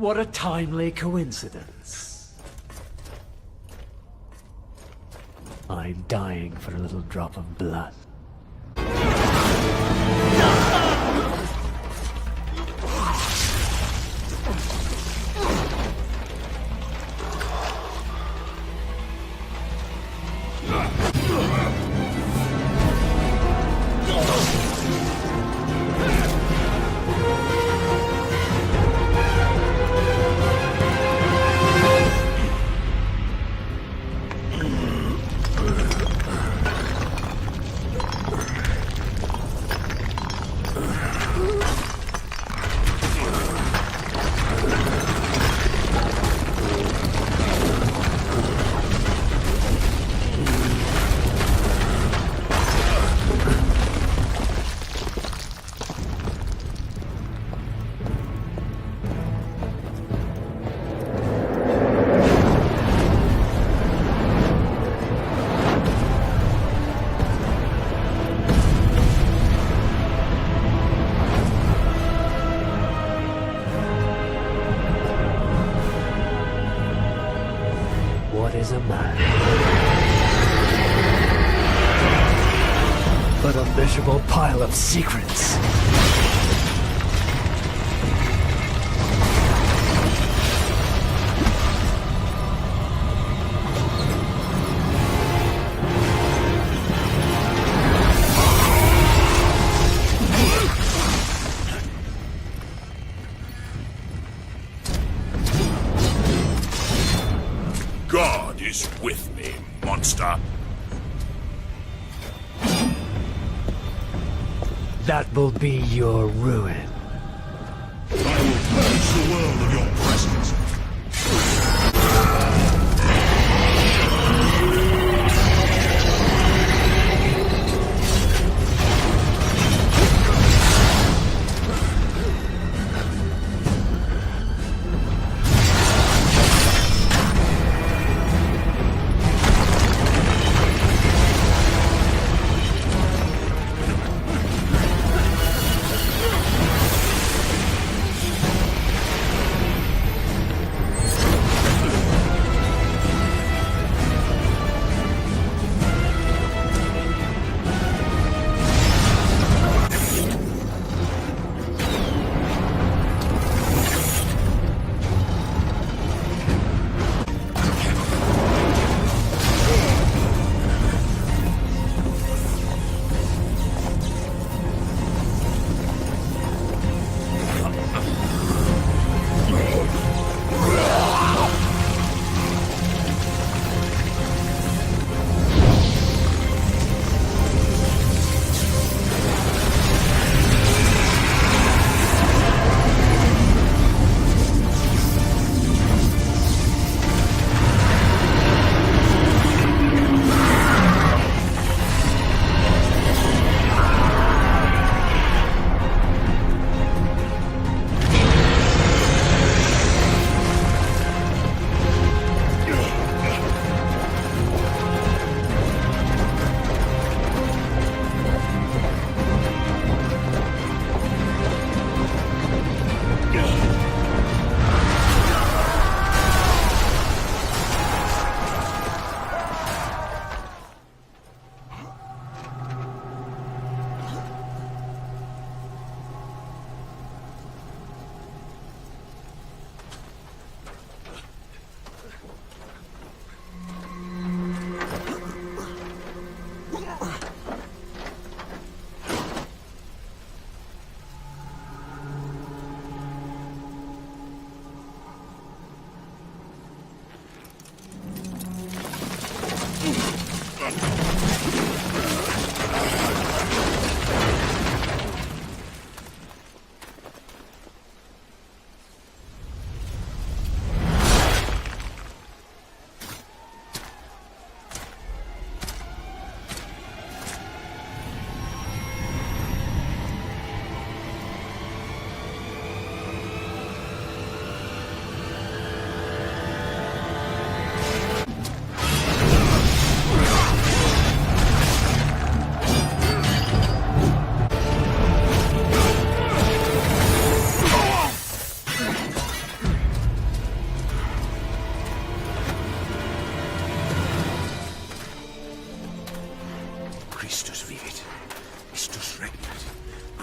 What a timely coincidence. I'm dying for a little drop of blood. What is a man? But a miserable pile of secrets. God is with me, monster. That will be your ruin. I will purge the world of your presence.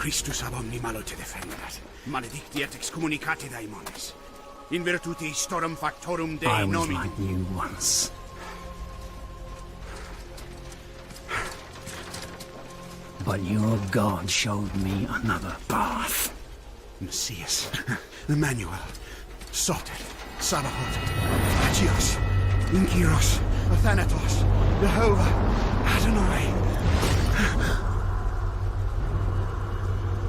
Christus ab omni malo te defendat, maledicti et excommunicati daemones. In virtute storum factorum Dei I was nomini. like you once. But your God showed me another path. Messias, Emmanuel, Soter, Sabaoth, Agios, Inkyros, Athanatos, Jehovah, Adonai.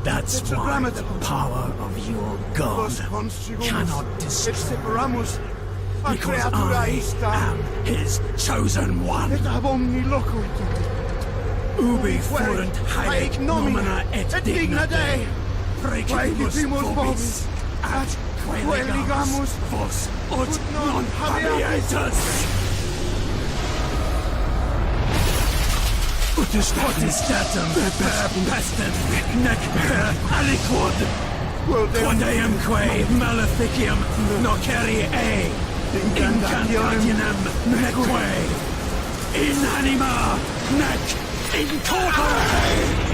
That's why the power of your God cannot destroy. Because I am his chosen one. Ubi fuerunt haec nomina et digna Dei, precipibus vobis, ad queligamus vos ut non habeatus. Ut statum per pestem, nec per aliquod, quod eamque maleficium nocere incantationem neque, in anima nec in corpore.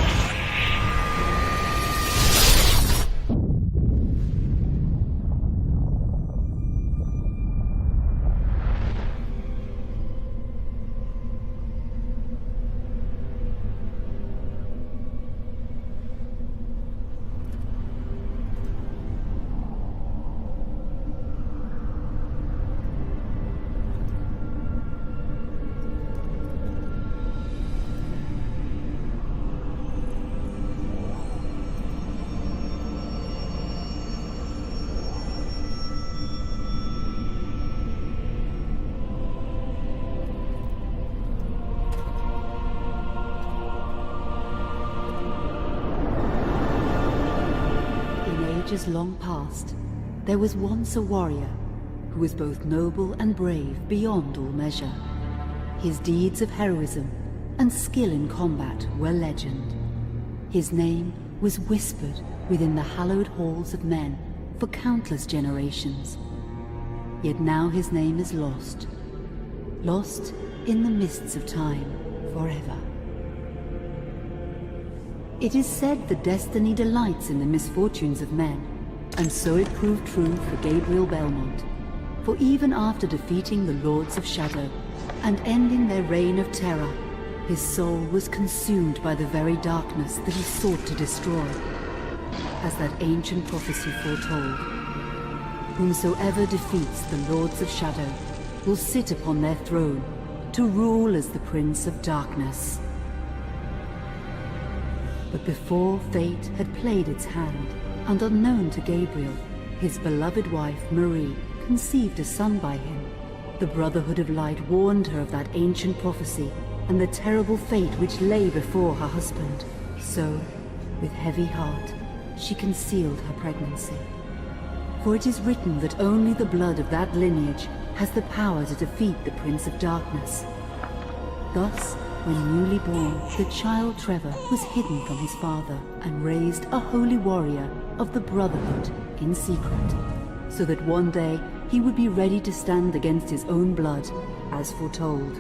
Ages long past, there was once a warrior who was both noble and brave beyond all measure. His deeds of heroism and skill in combat were legend. His name was whispered within the hallowed halls of men for countless generations. Yet now his name is lost, lost in the mists of time forever. It is said that destiny delights in the misfortunes of men, and so it proved true for Gabriel Belmont. For even after defeating the Lords of Shadow and ending their reign of terror, his soul was consumed by the very darkness that he sought to destroy. As that ancient prophecy foretold, whomsoever defeats the Lords of Shadow will sit upon their throne to rule as the Prince of Darkness. But before fate had played its hand, and unknown to Gabriel, his beloved wife, Marie, conceived a son by him. The Brotherhood of Light warned her of that ancient prophecy and the terrible fate which lay before her husband. So, with heavy heart, she concealed her pregnancy. For it is written that only the blood of that lineage has the power to defeat the Prince of Darkness. Thus, when newly born, the child Trevor was hidden from his father and raised a holy warrior of the Brotherhood in secret, so that one day he would be ready to stand against his own blood, as foretold.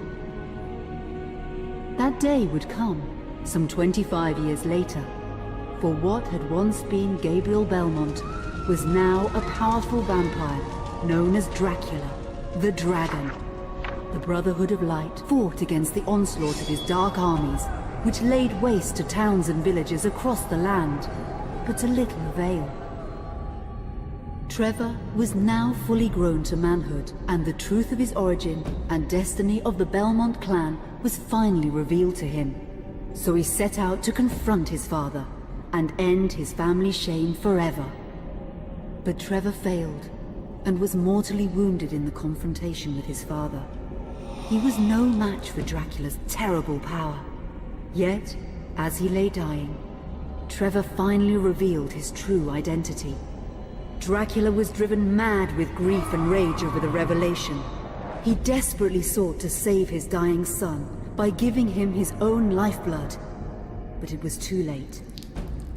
That day would come, some 25 years later, for what had once been Gabriel Belmont was now a powerful vampire known as Dracula, the Dragon. The Brotherhood of Light fought against the onslaught of his dark armies, which laid waste to towns and villages across the land, but to little avail. Trevor was now fully grown to manhood, and the truth of his origin and destiny of the Belmont clan was finally revealed to him. So he set out to confront his father and end his family's shame forever. But Trevor failed, and was mortally wounded in the confrontation with his father. He was no match for Dracula's terrible power. Yet, as he lay dying, Trevor finally revealed his true identity. Dracula was driven mad with grief and rage over the revelation. He desperately sought to save his dying son by giving him his own lifeblood. But it was too late,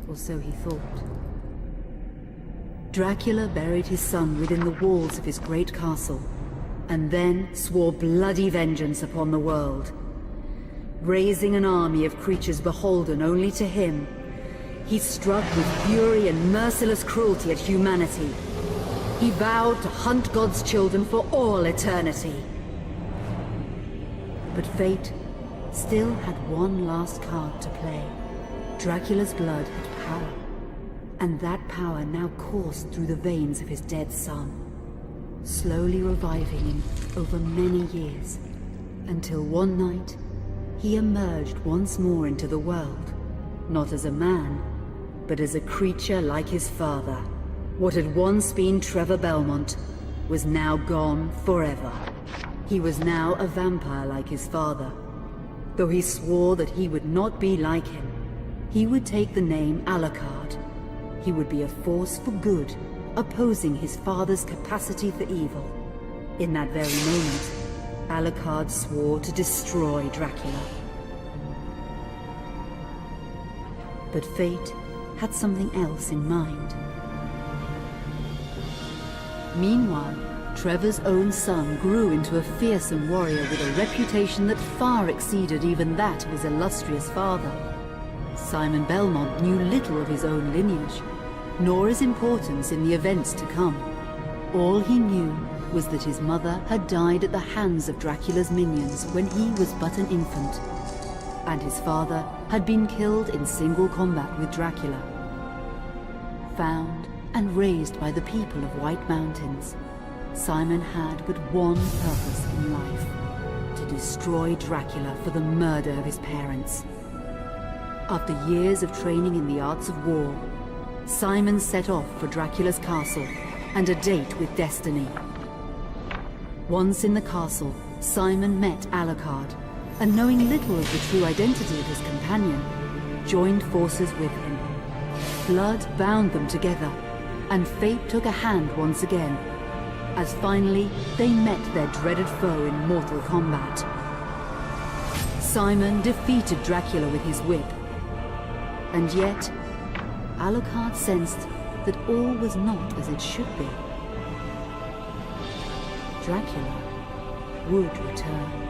or so he thought. Dracula buried his son within the walls of his great castle, and then swore bloody vengeance upon the world. Raising an army of creatures beholden only to him, he struck with fury and merciless cruelty at humanity. He vowed to hunt God's children for all eternity. But fate still had one last card to play. Dracula's blood had power, and that power now coursed through the veins of his dead son, slowly reviving him over many years, until one night he emerged once more into the world, not as a man, but as a creature like his father. What had once been Trevor Belmont was now gone forever. He was now a vampire like his father. Though he swore that he would not be like him, he would take the name Alucard. He would be a force for good, opposing his father's capacity for evil. In that very moment, Alucard swore to destroy Dracula. But fate had something else in mind. Meanwhile, Trevor's own son grew into a fearsome warrior with a reputation that far exceeded even that of his illustrious father. Simon Belmont knew little of his own lineage, nor his importance in the events to come. All he knew was that his mother had died at the hands of Dracula's minions when he was but an infant, and his father had been killed in single combat with Dracula. Found and raised by the people of White Mountains, Simon had but one purpose in life: to destroy Dracula for the murder of his parents. After years of training in the arts of war, Simon set off for Dracula's castle and a date with destiny. Once in the castle, Simon met Alucard, and knowing little of the true identity of his companion, joined forces with him. Blood bound them together, and fate took a hand once again, as finally they met their dreaded foe in mortal combat. Simon defeated Dracula with his whip, and yet Alucard sensed that all was not as it should be. Dracula would return.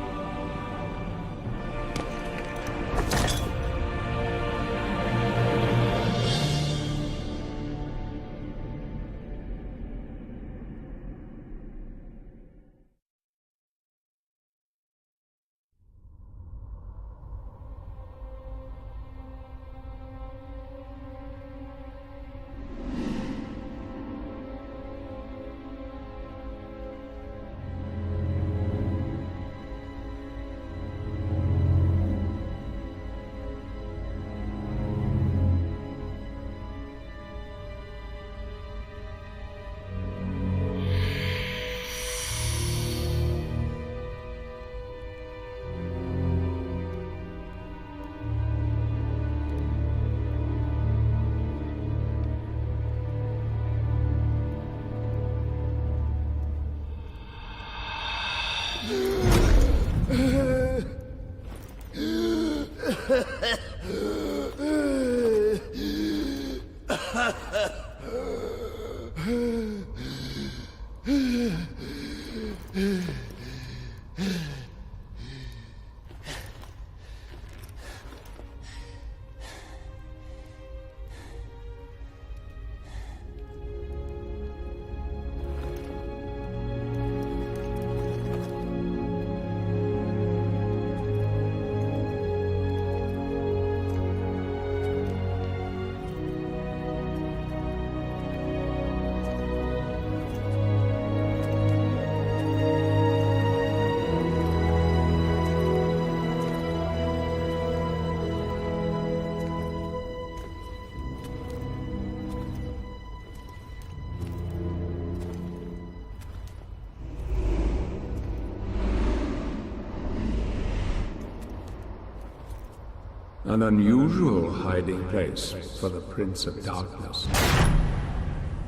An unusual hiding place for the Prince of Darkness.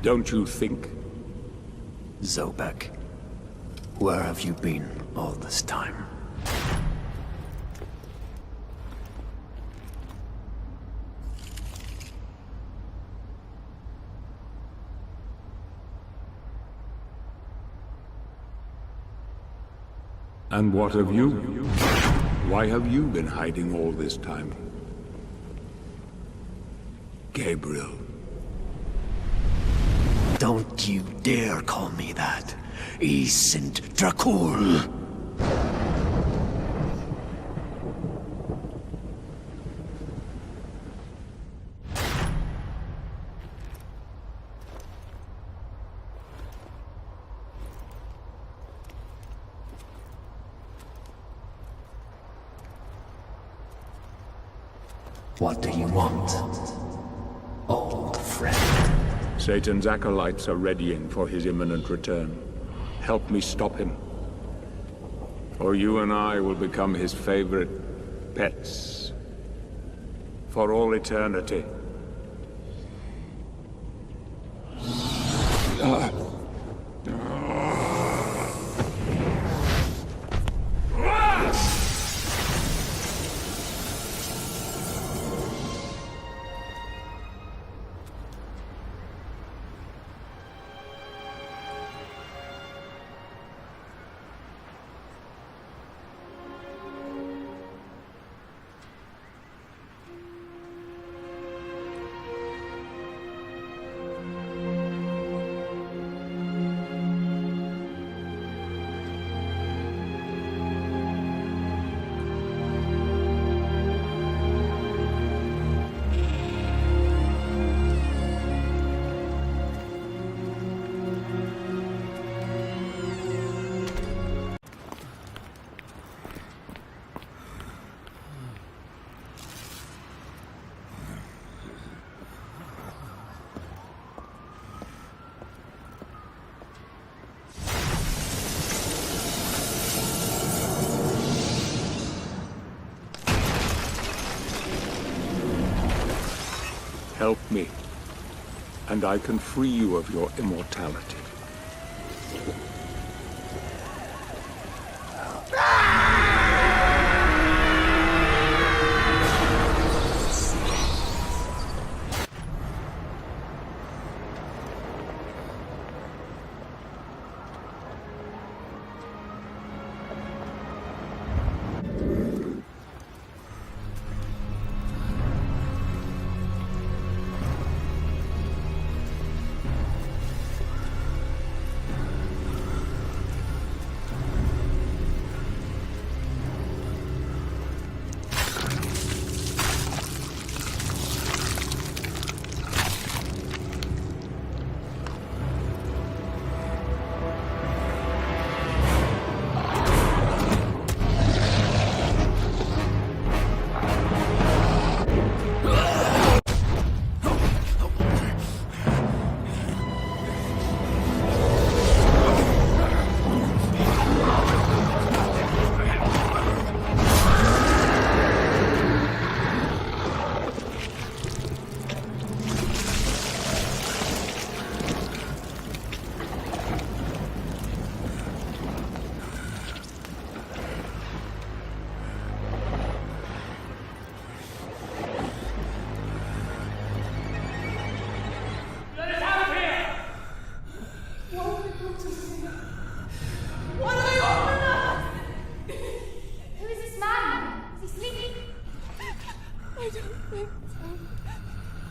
Don't you think? Zobek, where have you been all this time? And what of you? Why have you been hiding all this time? Gabriel. Don't you dare call me that. E Sint Dracul. What do you want, old friend? Satan's acolytes are readying for his imminent return. Help me stop him. Or you and I will become his favorite pets. For all eternity. Help me, and I can free you of your immortality.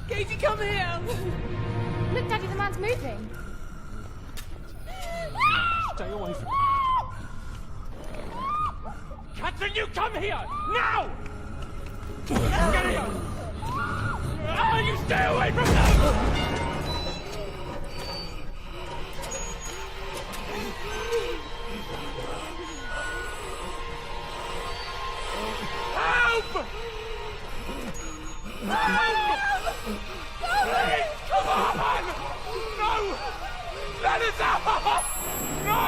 Katie, come here! Look, Daddy, the man's moving. Stay away from me. Catherine, you come here! Now! Get here! Oh, you stay away from them! Help! Help! Please, come on! No! Let us out! No!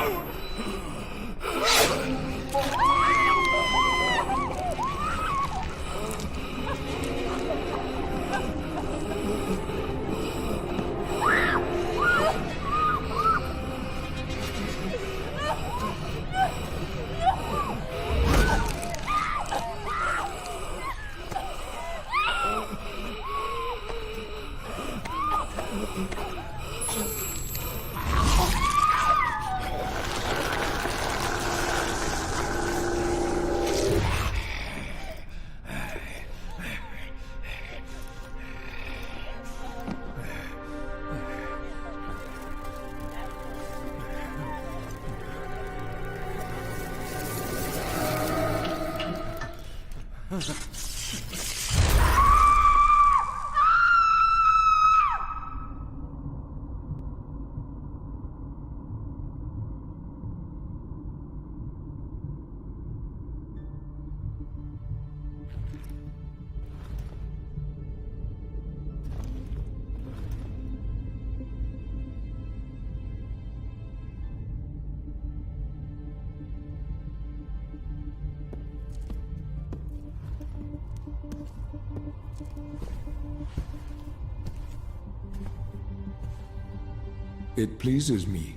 It pleases me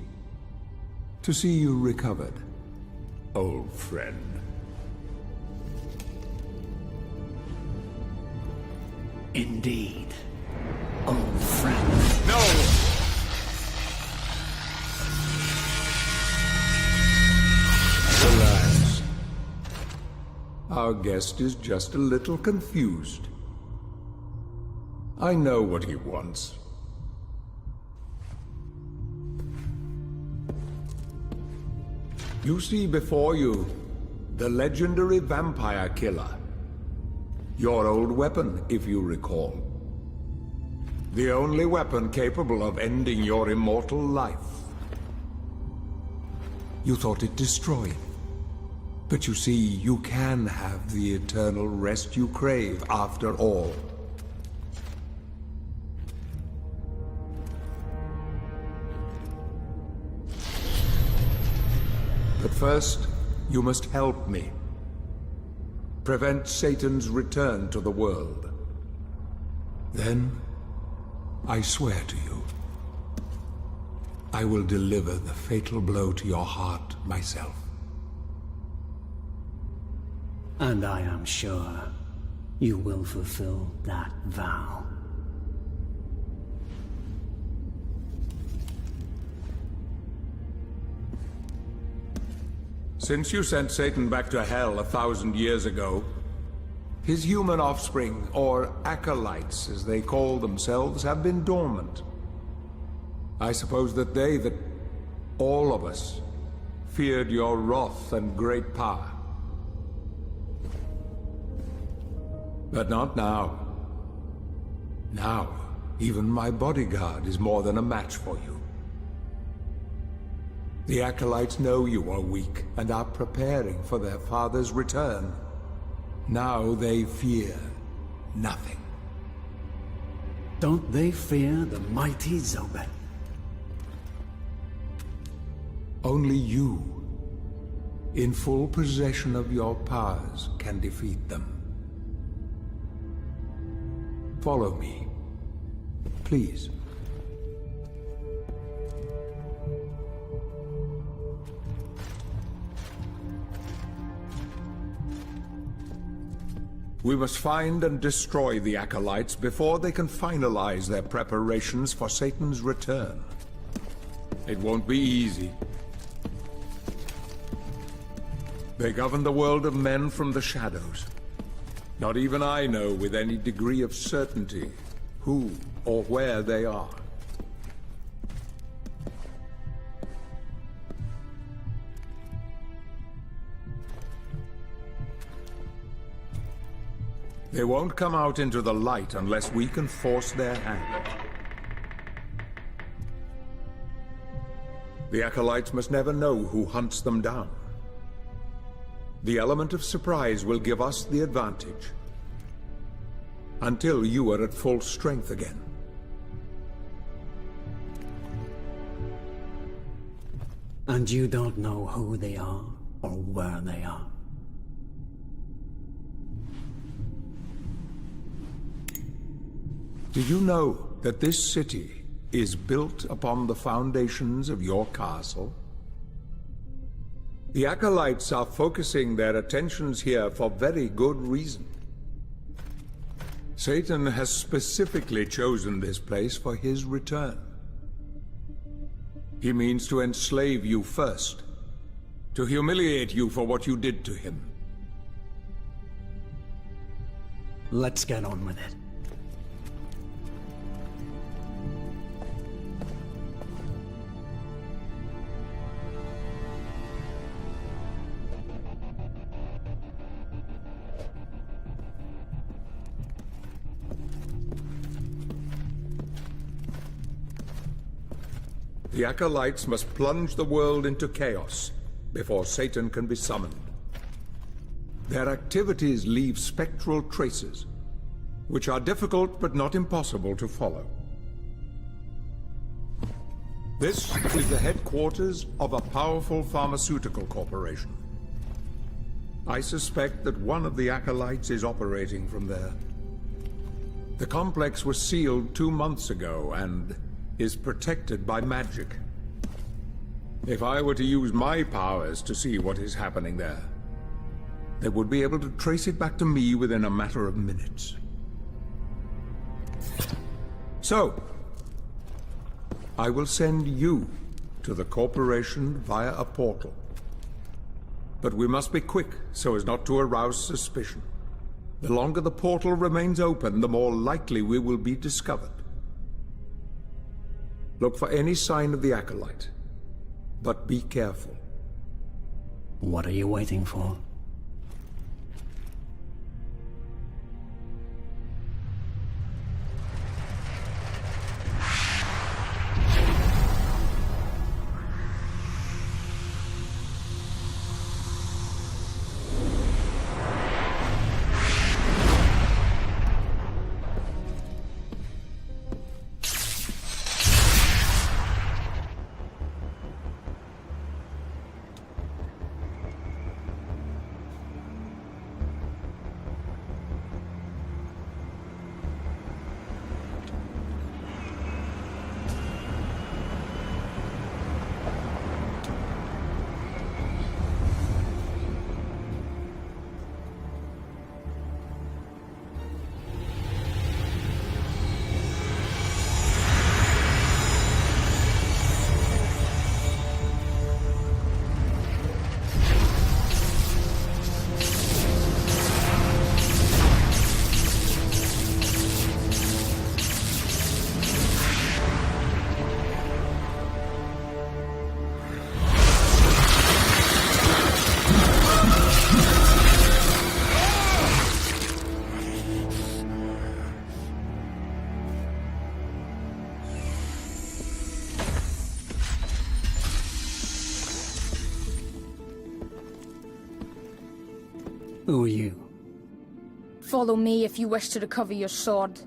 to see you recovered, old friend. Indeed, old friend. No! Relax. Our guest is just a little confused. I know what he wants. You see before you the legendary vampire killer. Your old weapon, if you recall. The only weapon capable of ending your immortal life. You thought it destroyed. But you see, you can have the eternal rest you crave after all. But first, you must help me. Prevent Satan's return to the world. Then, I swear to you, I will deliver the fatal blow to your heart myself. And I am sure you will fulfill that vow. Since you sent Satan back to hell 1,000 years ago, his human offspring, or acolytes as they call themselves, have been dormant. I suppose that all of us, feared your wrath and great power. But not now. Now, even my bodyguard is more than a match for you. The acolytes know you are weak and are preparing for their father's return. Now they fear nothing. Don't they fear the mighty Zobek? Only you, in full possession of your powers, can defeat them. Follow me, please. We must find and destroy the acolytes before they can finalize their preparations for Satan's return. It won't be easy. They govern the world of men from the shadows. Not even I know with any degree of certainty who or where they are. They won't come out into the light unless we can force their hand. The acolytes must never know who hunts them down. The element of surprise will give us the advantage. Until you are at full strength again. And you don't know who they are or where they are. Do you know that this city is built upon the foundations of your castle? The acolytes are focusing their attentions here for very good reason. Satan has specifically chosen this place for his return. He means to enslave you first, to humiliate you for what you did to him. Let's get on with it. The Acolytes must plunge the world into chaos before Satan can be summoned. Their activities leave spectral traces, which are difficult but not impossible to follow. This is the headquarters of a powerful pharmaceutical corporation. I suspect that one of the Acolytes is operating from there. The complex was sealed 2 months ago and is protected by magic. If I were to use my powers to see what is happening there, they would be able to trace it back to me within a matter of minutes. So, I will send you to the corporation via a portal. But we must be quick so as not to arouse suspicion. The longer the portal remains open, the more likely we will be discovered. Look for any sign of the Acolyte, but be careful. What are you waiting for? Who are you? Follow me if you wish to recover your sword.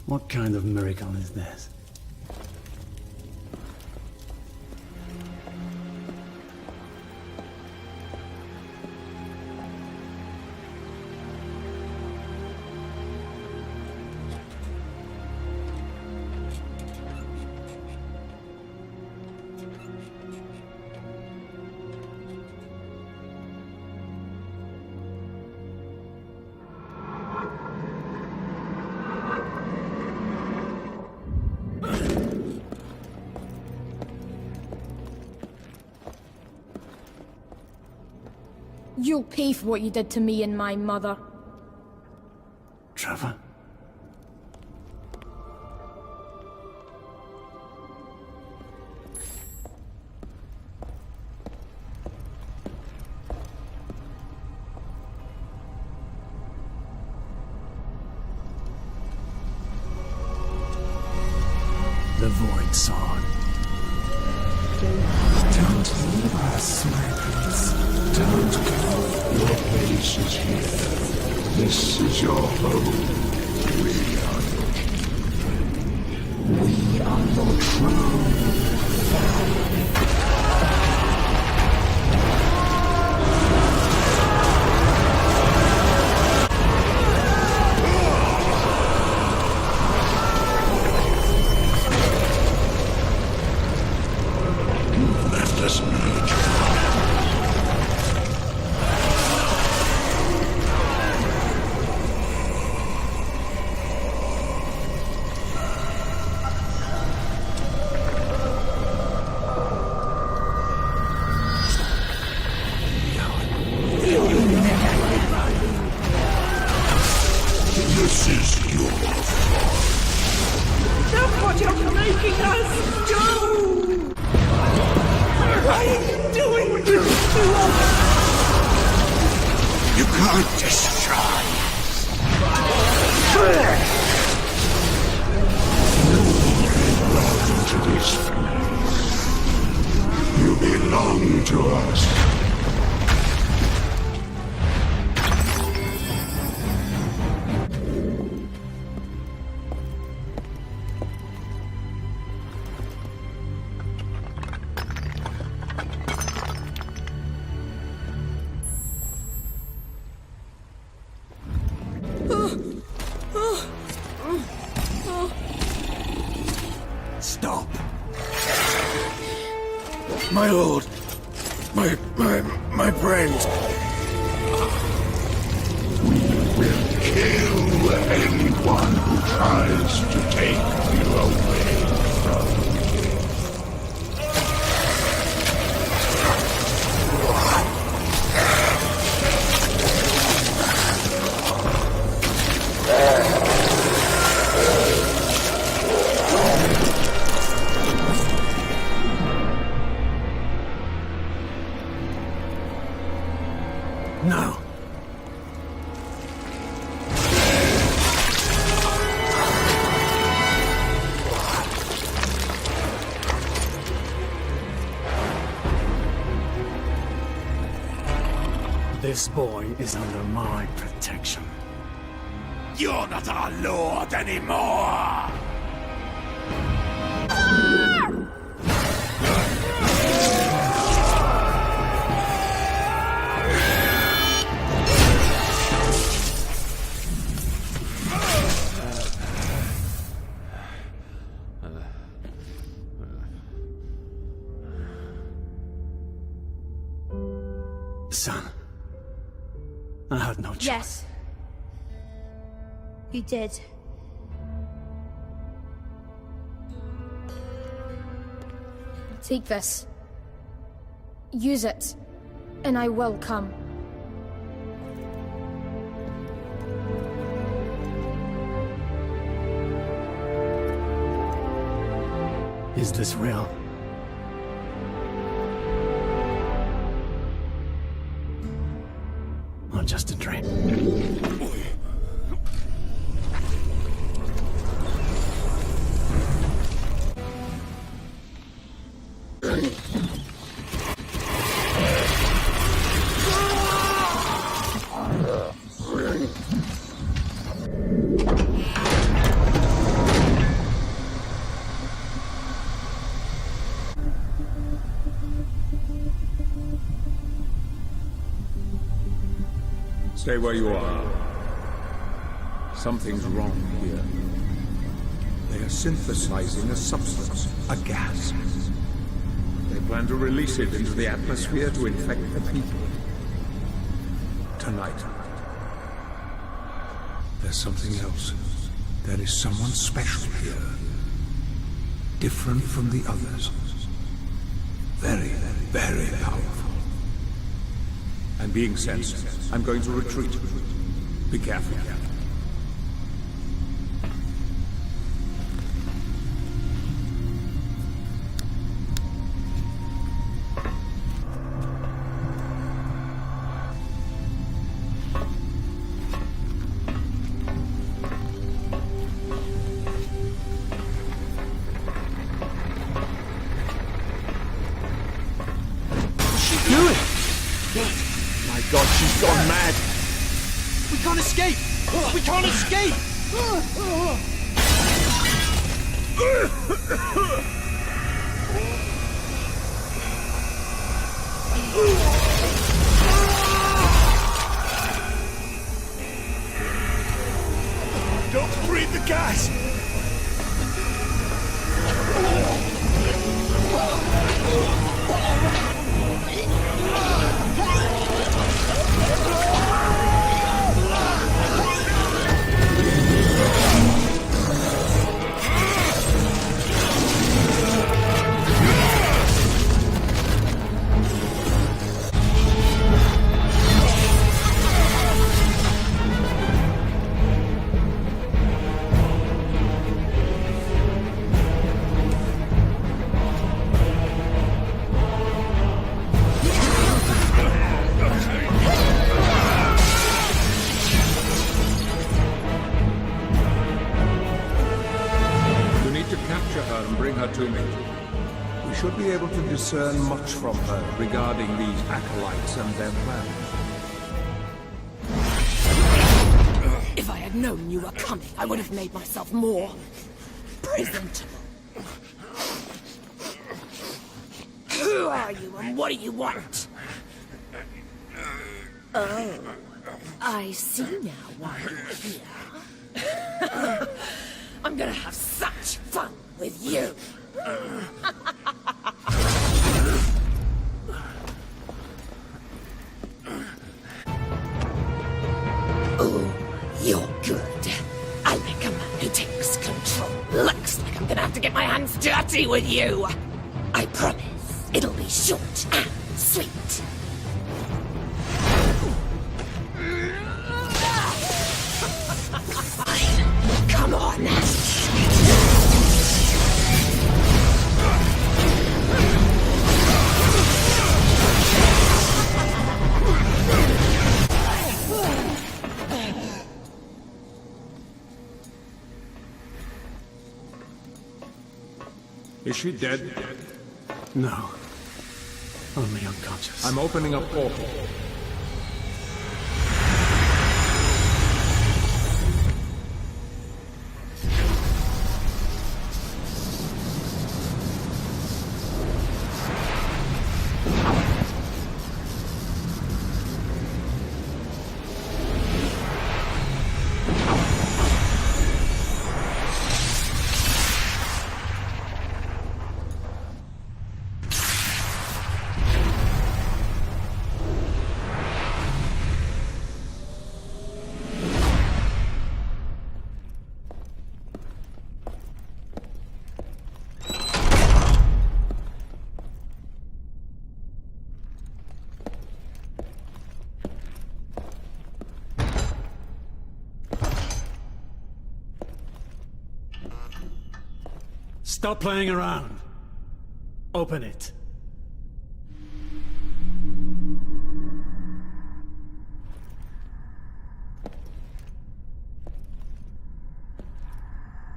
What kind of miracle is this? You'll pay for what you did to me and my mother. Trevor? The Void Sword. Don't leave us, my prince. Don't go. Your place is here. This is your home. We are your children. We are your throne. Let us meet. This is your fault. Stop what you're making us do! doing? You can't destroy To this place. You belong to us. Stop. My lord. My friend. We will kill anyone who tries to take you away from me. No. This boy is under my protection. You're not our lord anymore! Son, I had no choice. Yes. You did. Take this. Use it, and I will come. Is this real? Or just a dream? Stay where you are. Something's wrong here. They are synthesizing a substance, a gas. They plan to release it into the atmosphere to infect the people. Tonight. There's something else. There is someone special here. Different from the others. Very, very powerful. I'm being sensed. I'm going to retreat. Be careful. What's she doing? My God, she's gone mad. We can't escape. We can't escape. Don't breathe the gas. to me. We should be able to discern much from her regarding these acolytes and their plans. If I had known you were coming, I would have made myself more presentable. Who are you and what do you want? Oh, I see now why you're here. I'm gonna have such fun with you. Oh, you're good. I'll make a man who takes control. Looks like I'm gonna have to get my hands dirty with you. I promise it'll be short and sweet. Come on. Is she dead? No. Only unconscious. I'm opening a portal. Stop playing around. Open it.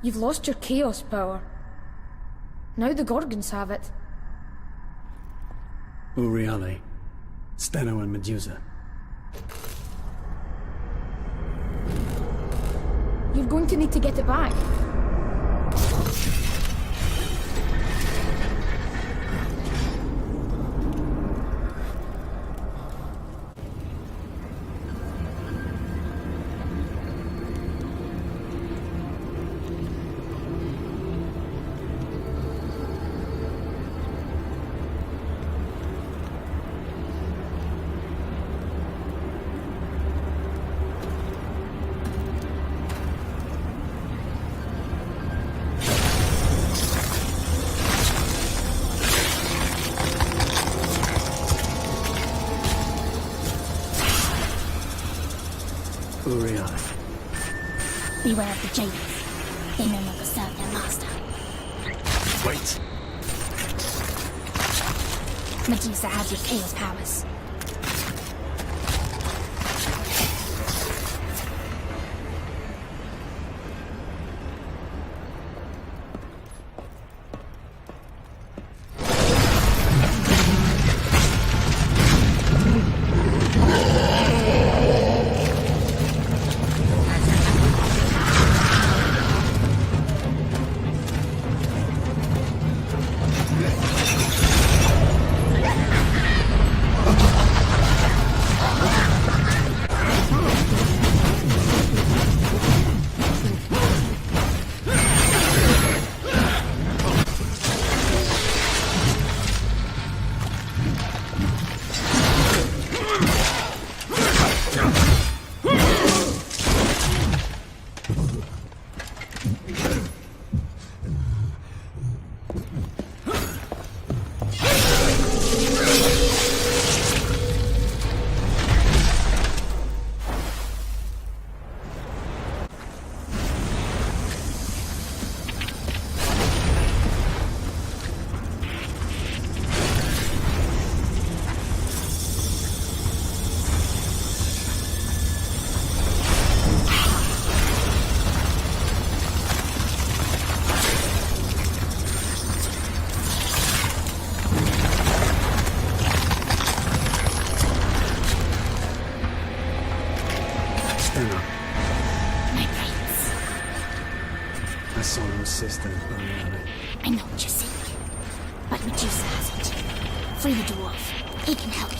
You've lost your chaos power. Now the Gorgons have it. Uriale, Steno and Medusa. You're going to need to get it back. Uriale. Beware of the jailers. They no longer serve their master. Wait. Medusa has your chaos powers. Athena. My prince. I saw your assistant earlier. I know what you're saying. But Medusa has it. Free the dwarf. He can help you.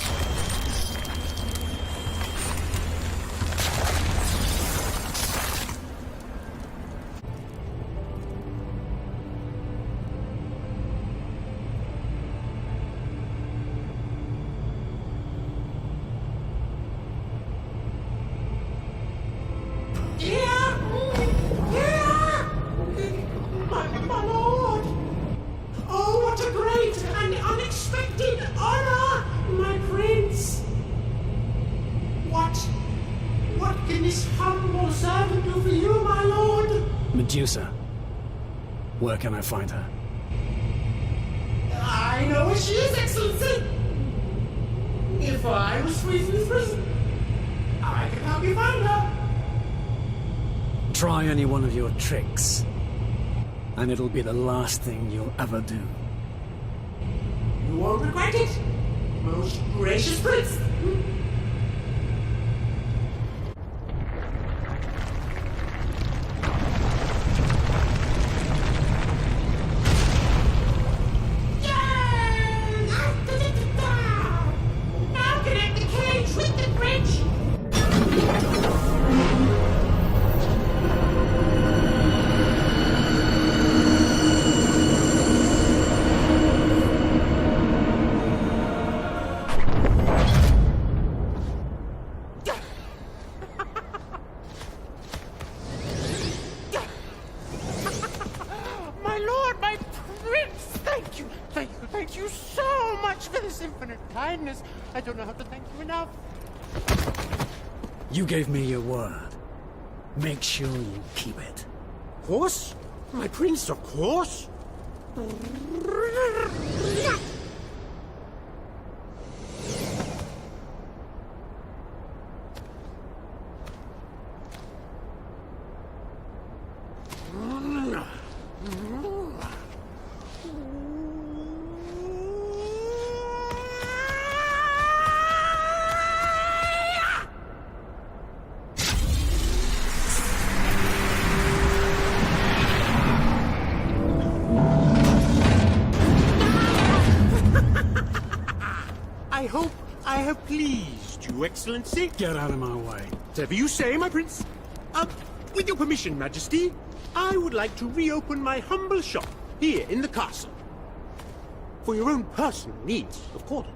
My lord! Oh, what a great and unexpected honor, my prince! What can this humble servant do for you, my lord? Medusa. Where can I find her? I know where she is, Excellency! If I was free from this prison, I could help you find her. Try any one of your tricks, and it'll be the last thing you'll ever do. You won't regret it, most gracious prince. Now connect the cage with the bridge. My lord, my prince! Thank you so much for this infinite kindness. I don't know how to thank you enough. You gave me your word. Make sure you keep it. Of course, my prince, of course. I hope I have pleased you, Excellency. Get out of my way. Whatever you say, my prince. With your permission, Majesty, I would like to reopen my humble shop here in the castle. For your own personal needs, of course.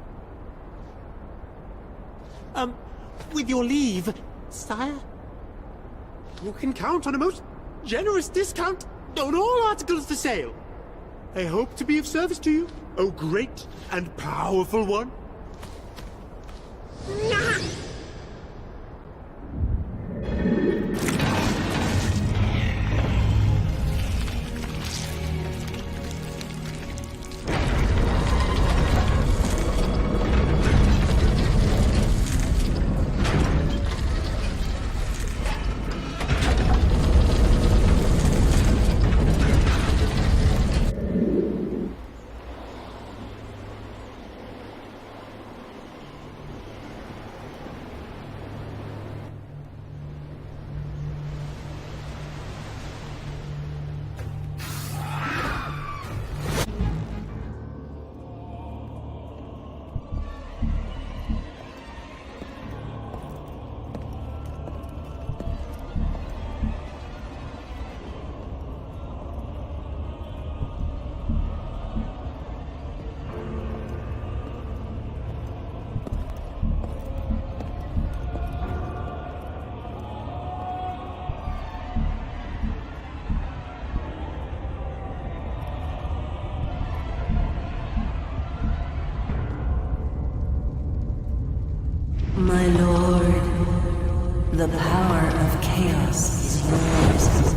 With your leave, sire, you can count on a most generous discount on all articles for sale. I hope to be of service to you, O great and powerful one. My lord, the power of chaos is yours.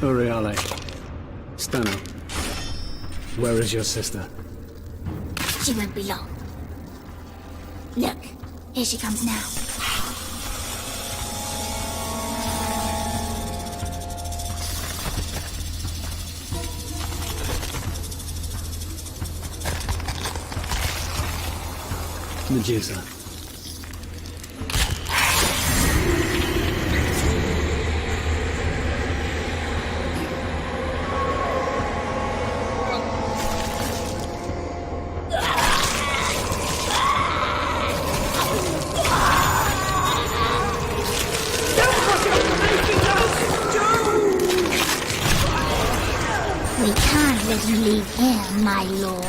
Uriale. Stano. Where is your sister? She won't be long. Look, here she comes now. Medusa. We can't let you leave here, my lord.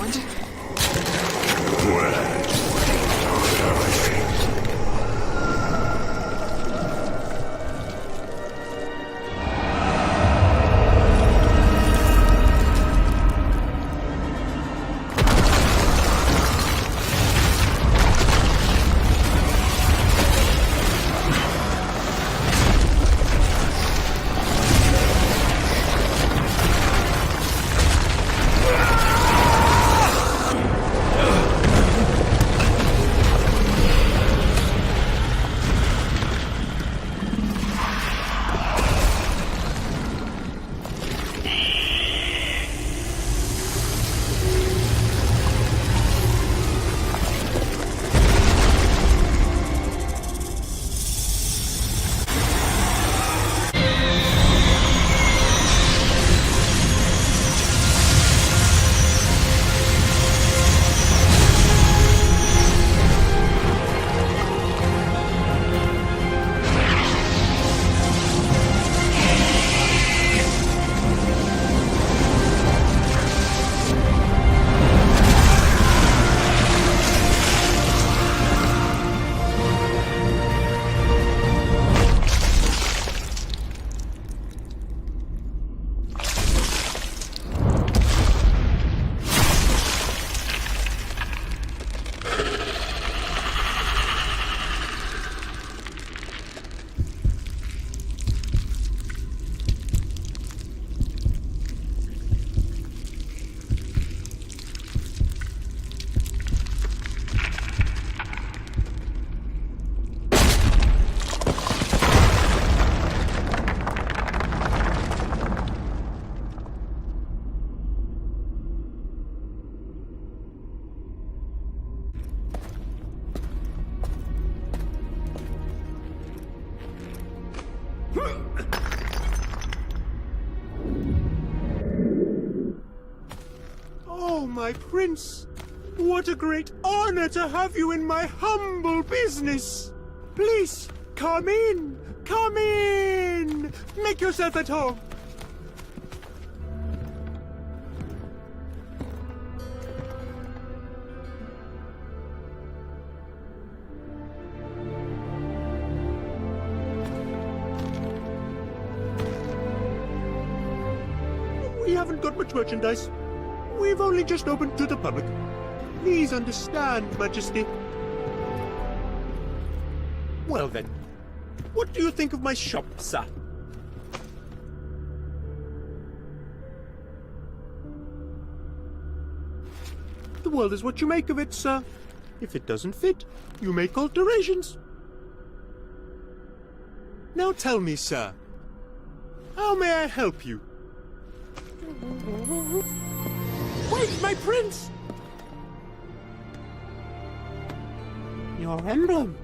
Oh, my prince! What a great honor to have you in my humble business! Please, come in! Come in! Make yourself at home! We haven't got much merchandise. We've only just opened to the public. Please understand, Majesty. Well then, what do you think of my shop, sir? The world is what you make of it, sir. If it doesn't fit, you make alterations. Now tell me, sir, how may I help you? Wait, my prince! Your emblem.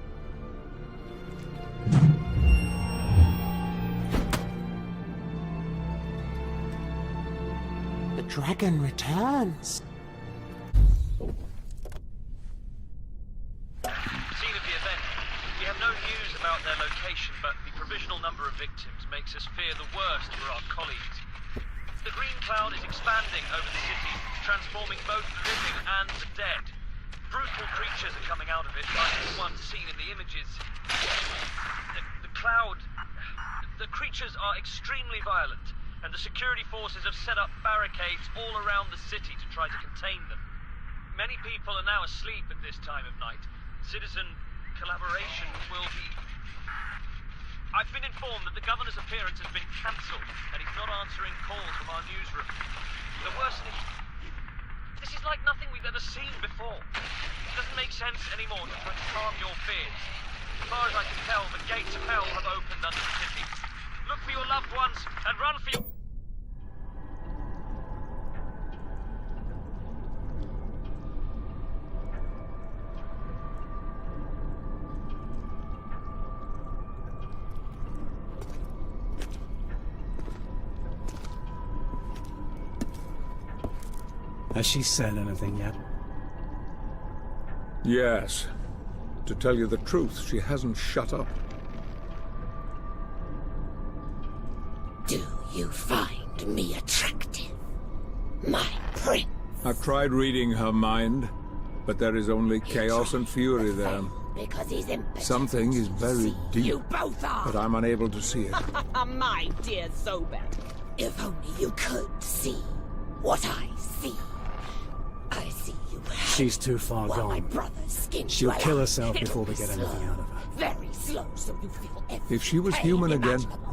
The dragon returns. Scene of the event. We have no news about their location, but the provisional number of victims makes us fear the worst for our colleagues. The green cloud is expanding over the city, transforming both the living and the dead. Brutal creatures are coming out of it, like the ones seen in the images. The cloud... The creatures are extremely violent, and the security forces have set up barricades all around the city to try to contain them. Many people are now asleep at this time of night. Citizen collaboration will be I've been informed that the governor's appearance has been cancelled, and he's not answering calls from our newsroom. The worst is, this is like nothing we've ever seen before. It doesn't make sense anymore to try to calm your fears. As far as I can tell, the gates of hell have opened under the city. Look for your loved ones, and run for your... Has she said anything yet? Yes. To tell you the truth, she hasn't shut up. Do you find me attractive, my prince? I've tried reading her mind, but there is only chaos and fury there. Because he's impotent. Something is very deep, You both are. but I'm unable to see it. My dear Zobek, if only you could see what I see. I see you. She's too far while my gone. brother's skin She'll well kill out. herself It'll before we be get anything slow, out of her. Very slow, so you feel every If she was pain human again, imaginable.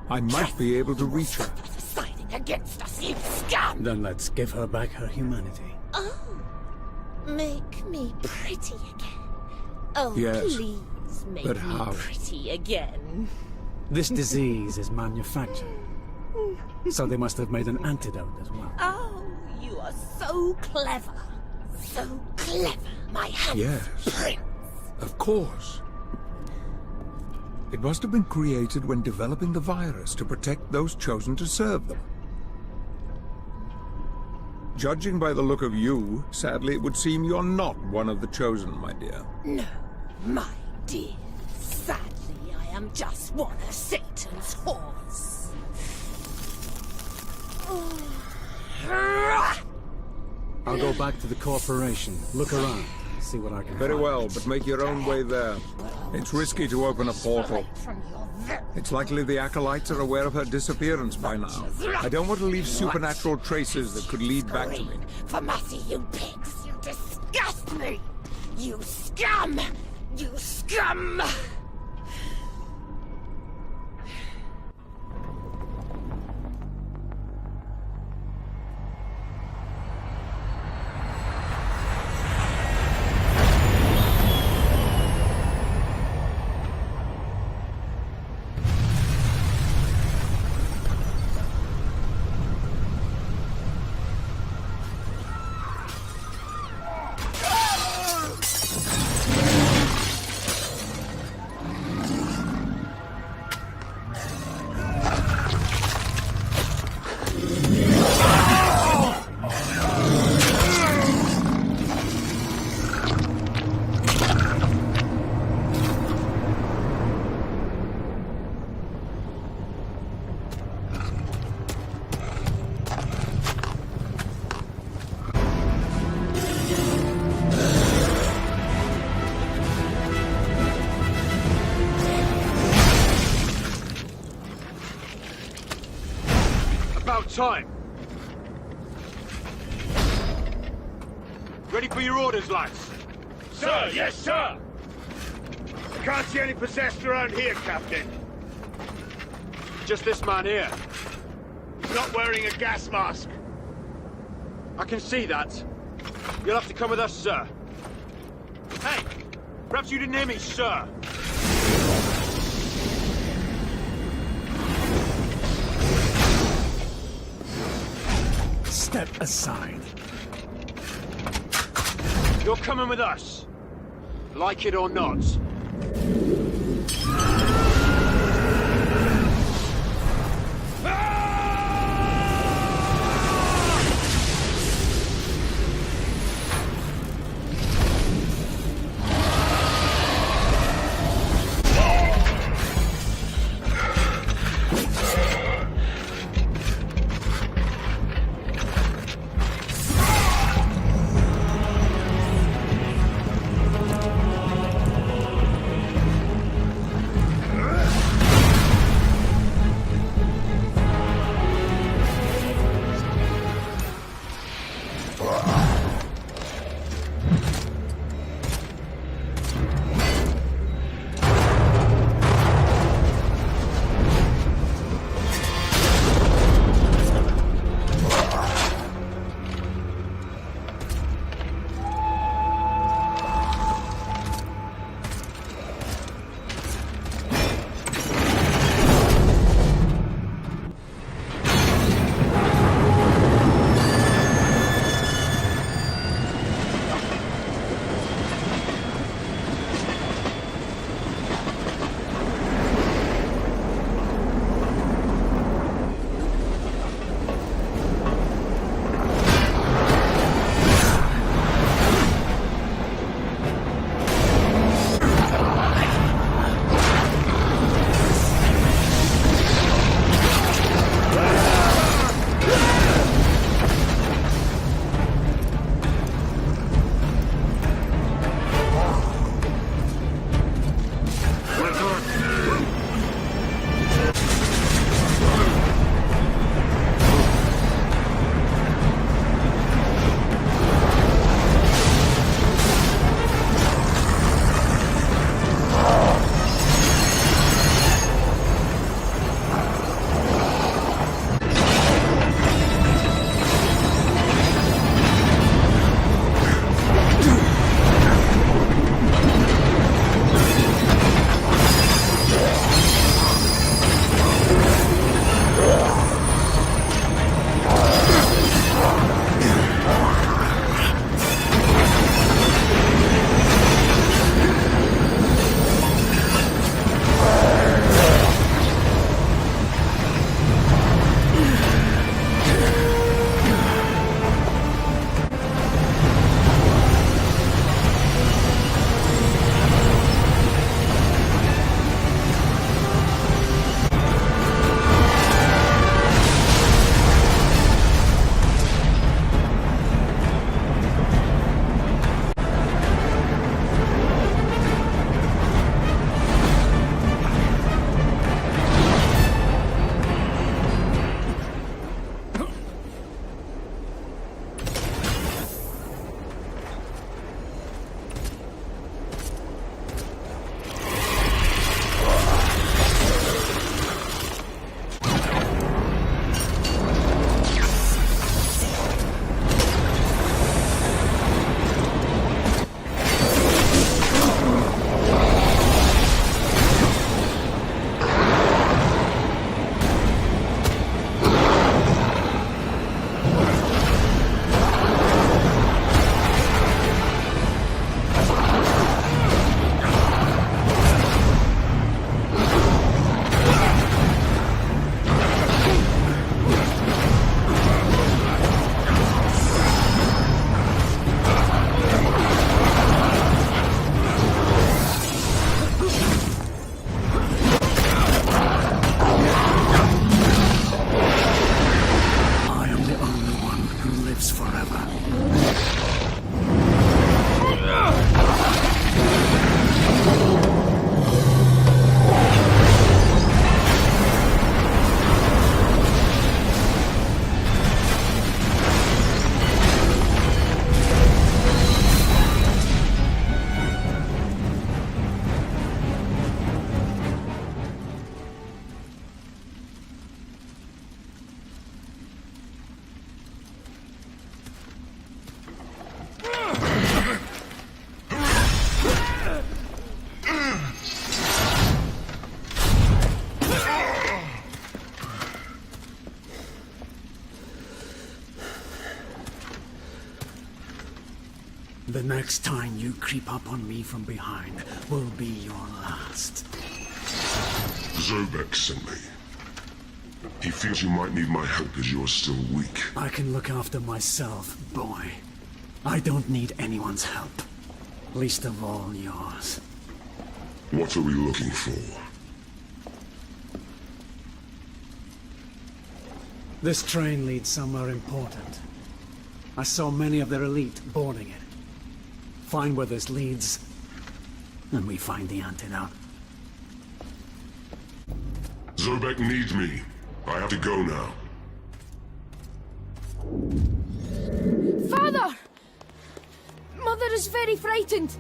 I might be able to reach her. Siding against us, you scum! Then let's give her back her humanity. Oh, make me pretty again. Oh, Yes, please make but me how? pretty again. This disease is manufactured, so they must have made an antidote as well. Oh, you are so clever. So clever, my handsome Yes, prince. of course. It must have been created when developing the virus to protect those chosen to serve them. Judging by the look of you, sadly it would seem you're not one of the chosen, my dear. No, my dear. Sadly, I am just one of Satan's horse. I'll go back to the corporation, look around, see what I can Very find. well, but make your own way there. It's risky to open a portal. It's likely the Acolytes are aware of her disappearance by now. I don't want to leave supernatural traces that could lead back to me. For mercy, you pigs! You disgust me! You scum! You scum! About time. Ready for your orders, lads? Sir, yes, sir! I can't see any possessed around here, Captain. Just this man here. He's not wearing a gas mask. I can see that. You'll have to come with us, sir. Hey! Perhaps you didn't hear me, sir. Step aside. You're coming with us. Like it or not. The next time you creep up on me from behind will be your last. Zobek sent me. He feels you might need my help as you're still weak. I can look after myself, boy. I don't need anyone's help. Least of all yours. What are we looking for? This train leads somewhere important. I saw many of their elite boarding it. Find where this leads, and we find the antidote. Zobek needs me. I have to go now. Father! Mother is very frightened.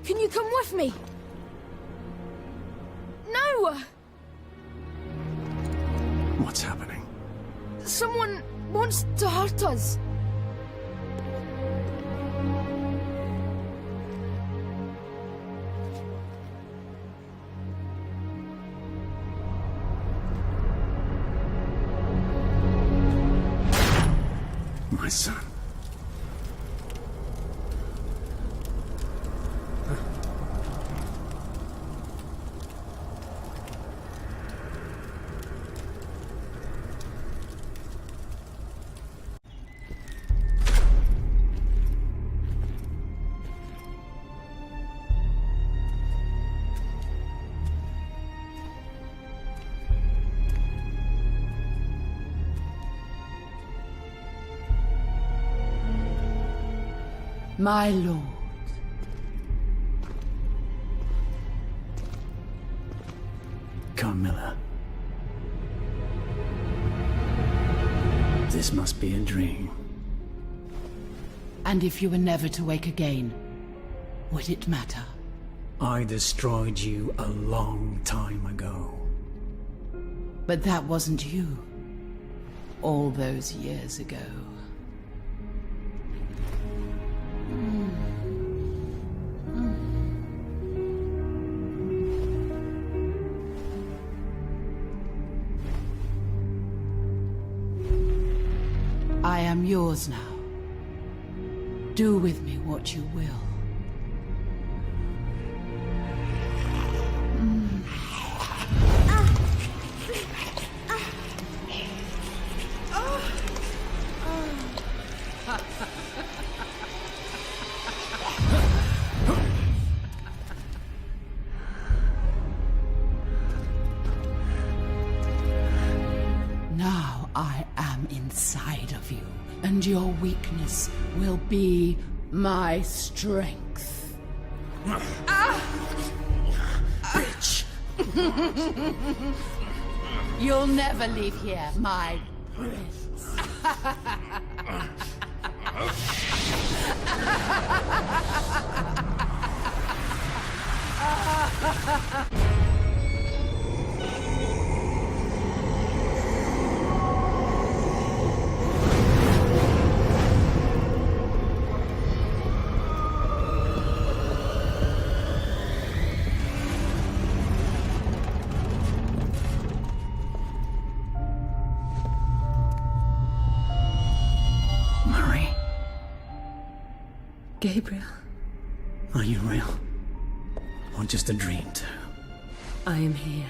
Can you come with me? No! What's happening? Someone wants to hurt us. My son. My lord. Carmilla. This must be a dream. And if you were never to wake again, would it matter? I destroyed you a long time ago. But that wasn't you. All those years ago. I am yours now. Do with me what you will. Now I am inside of you, and your weakness will be my strength. Bitch! You'll never leave here, my prince. Gabriel. Are you real? Or just a dream too? I am here.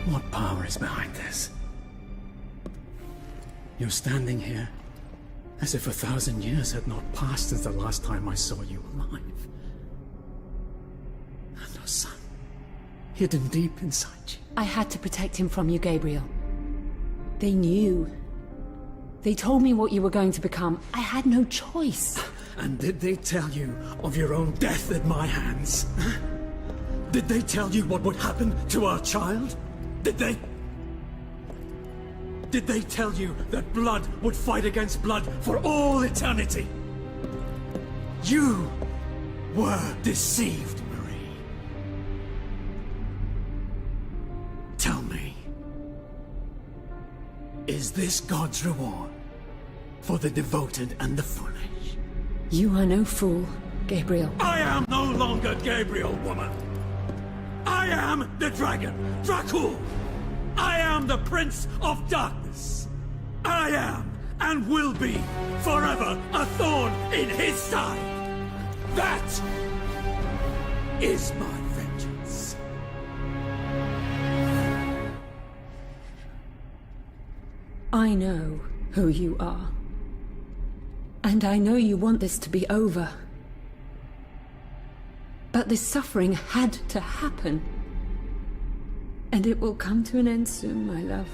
What power is behind this? You're standing here as if 1,000 years had not passed since the last time I saw you alive. And your son, hidden deep inside you. I had to protect him from you, Gabriel. They knew. They told me what you were going to become. I had no choice. And did they tell you of your own death at my hands? Did they tell you what would happen to our child? Did they? Did they tell you that blood would fight against blood for all eternity? You were deceived, Marie. Tell me, is this God's reward for the devoted and the foolish? You are no fool. Gabriel. I am no longer Gabriel, woman. I am the dragon, Dracul. I am the Prince of Darkness. I am, and will be, forever a thorn in his side. That is my vengeance. I know who you are. And I know you want this to be over. But this suffering had to happen. And it will come to an end soon, my love.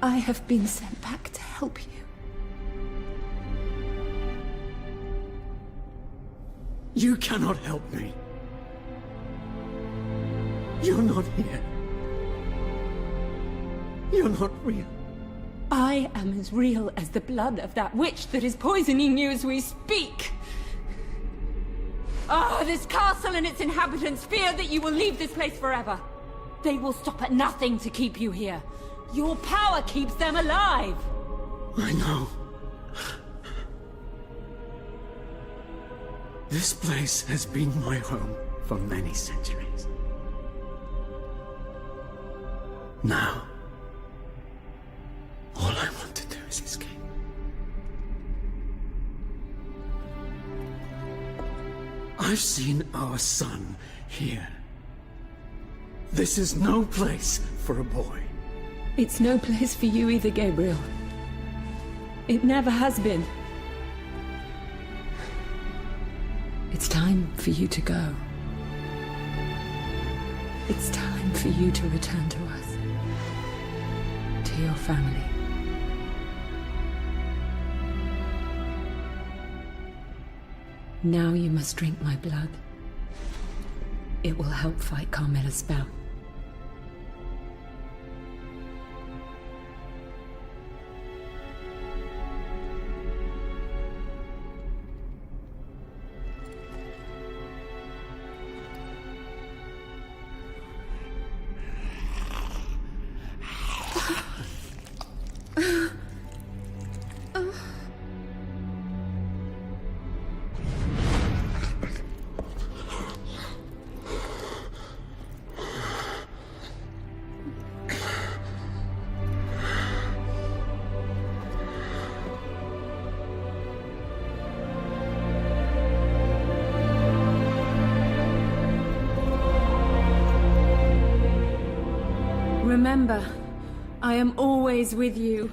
I have been sent back to help you. You cannot help me. You're not here. You're not real. I am as real as the blood of that witch that is poisoning you as we speak. This castle and its inhabitants fear that you will leave this place forever. They will stop at nothing to keep you here. Your power keeps them alive. I know. This place has been my home for many centuries. Now, all I want to do is escape. I've seen our son here. This is no place for a boy. It's no place for you either, Gabriel. It never has been. It's time for you to go. It's time for you to return to us. To your family. Now you must drink my blood. It will help fight Carmella's spell. Remember, I am always with you.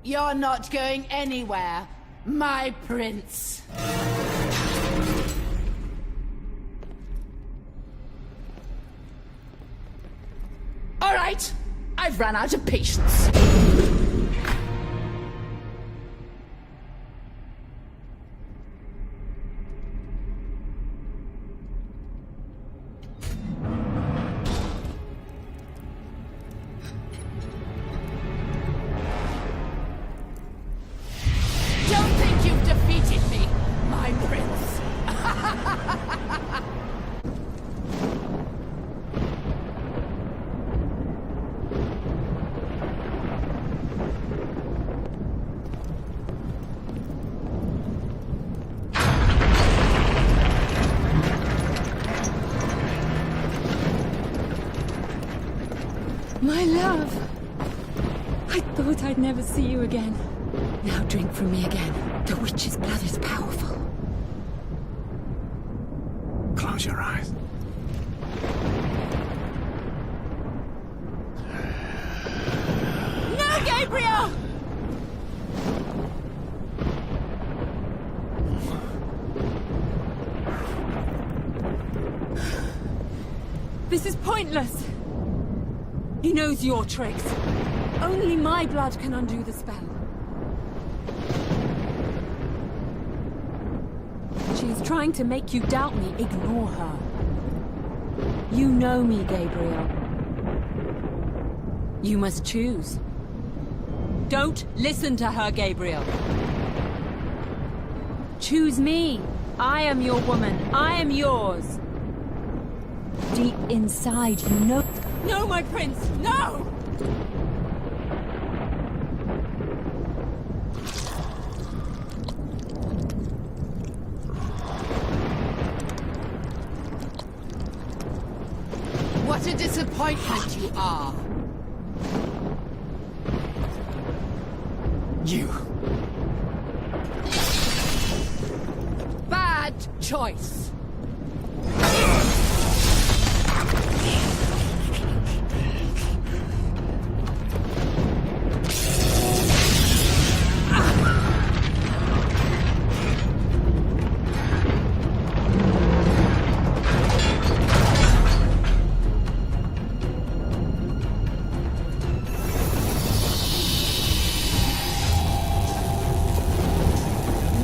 You're not going anywhere, my prince. All right, I've run out of patience. My love! I thought I'd never see you again. Now drink from me again. The witch's blood is powerful. Close your eyes. No, Gabriel! Pointless! He knows your tricks. Only my blood can undo the spell. She is trying to make you doubt me. Ignore her. You know me, Gabriel. You must choose. Don't listen to her, Gabriel. Choose me. I am your woman. I am yours. Deep inside, you know... No, my prince! No! What a disappointment you are! You. Bad choice.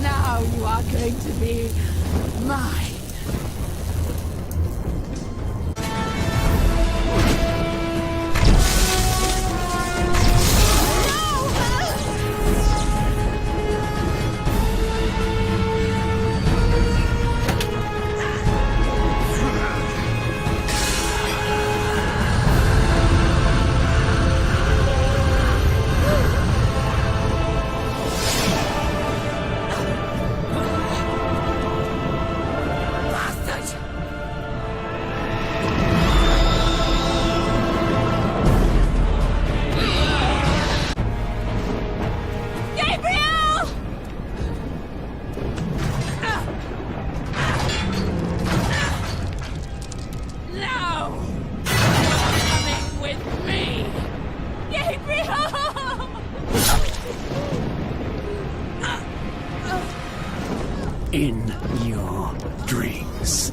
Now you are going to be mine. In your dreams.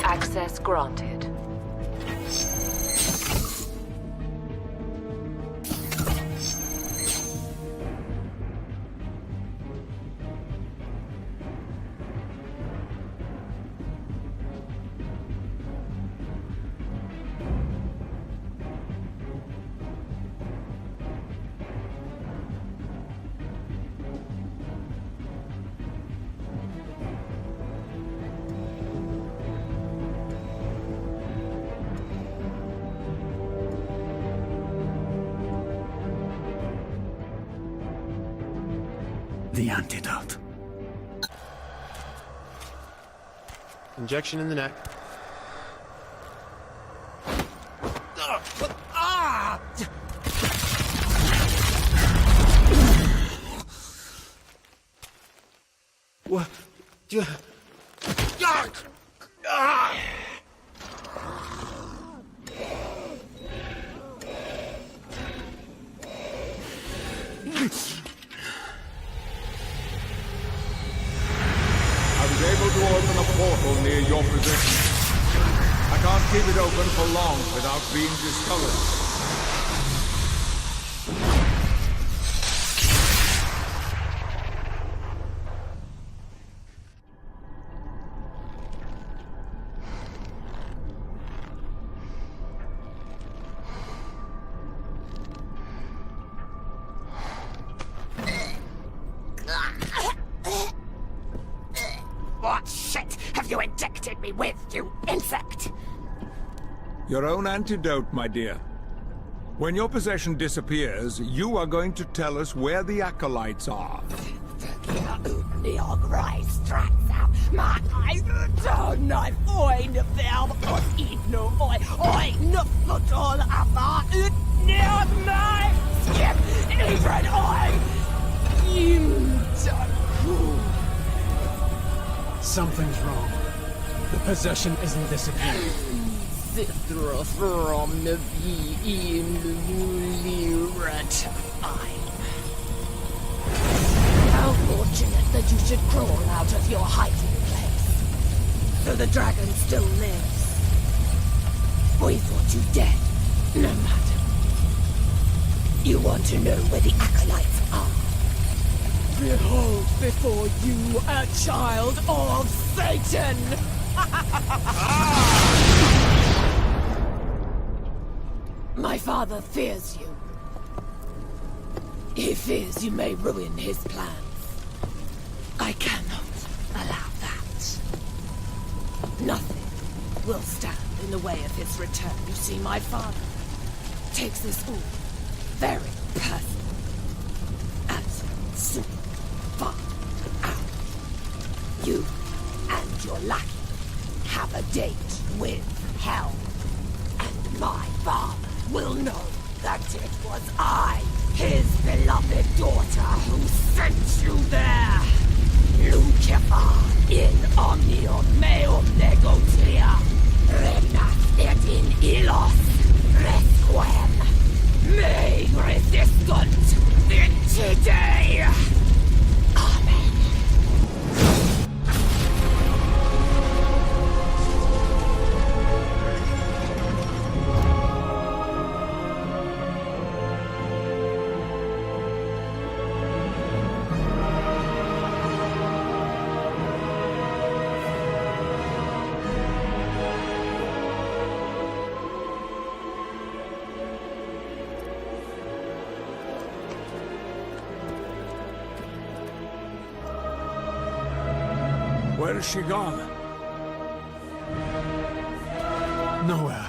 Access granted. The antidote. Injection in the neck. What? I was able to open a portal near your position. I can't keep it open for long without being discovered. What shit have you injected me with, you insect? Your own antidote, my dear. When your possession disappears, you are going to tell us where the acolytes are. Something's wrong. The possession isn't disappearing. from the How fortunate that you should crawl out of your hiding place. So the dragon still lives. We thought you dead. No matter. You want to know where the acolytes are? Behold before you a child of Satan! My father fears you. He fears you may ruin his plans. I cannot allow that. Nothing will stand in the way of his return. You see, my father takes this all very personally. As soon far out, you and your lackey have a date with hell. And my father will know that it was I, his beloved daughter, who sent you there. Lucifer in omnium meum negotria, regnat et in illos resquem. May resistant today. Where has she gone? Nowhere.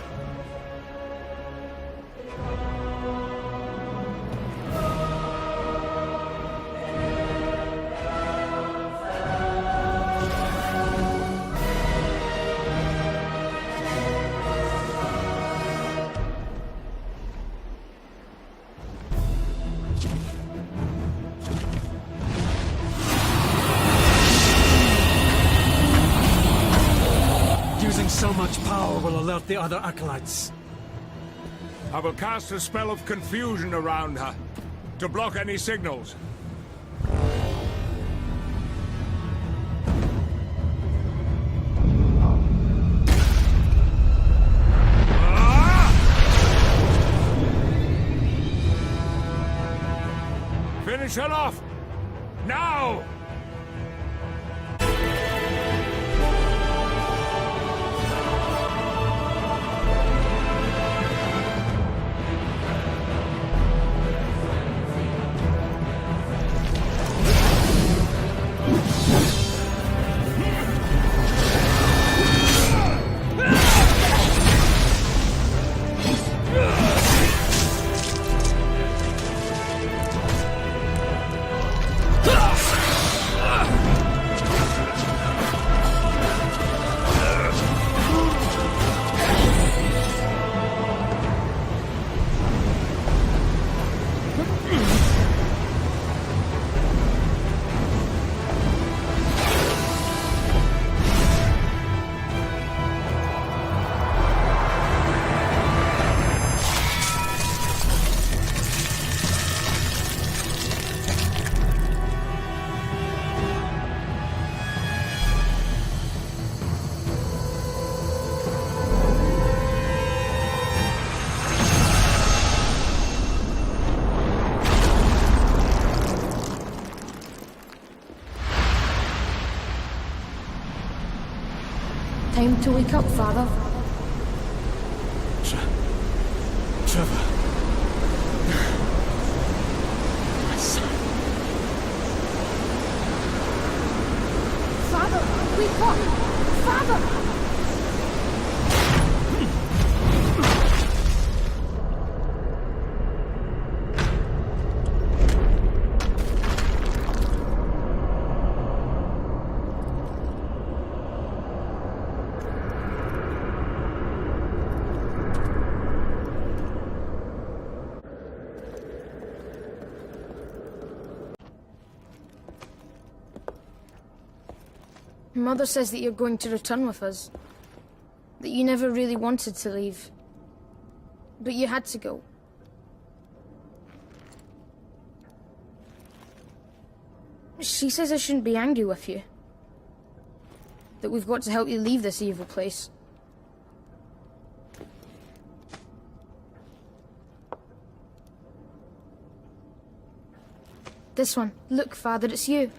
Using so much power will alert the other acolytes. I will cast a spell of confusion around her to block any signals. Finish her off! Now! Time to wake up, Father. Trevor. My son. Father, wake up! Father! Mother says that you're going to return with us. That you never really wanted to leave. But you had to go. She says I shouldn't be angry with you. That we've got to help you leave this evil place. This one. Look, Father, it's you.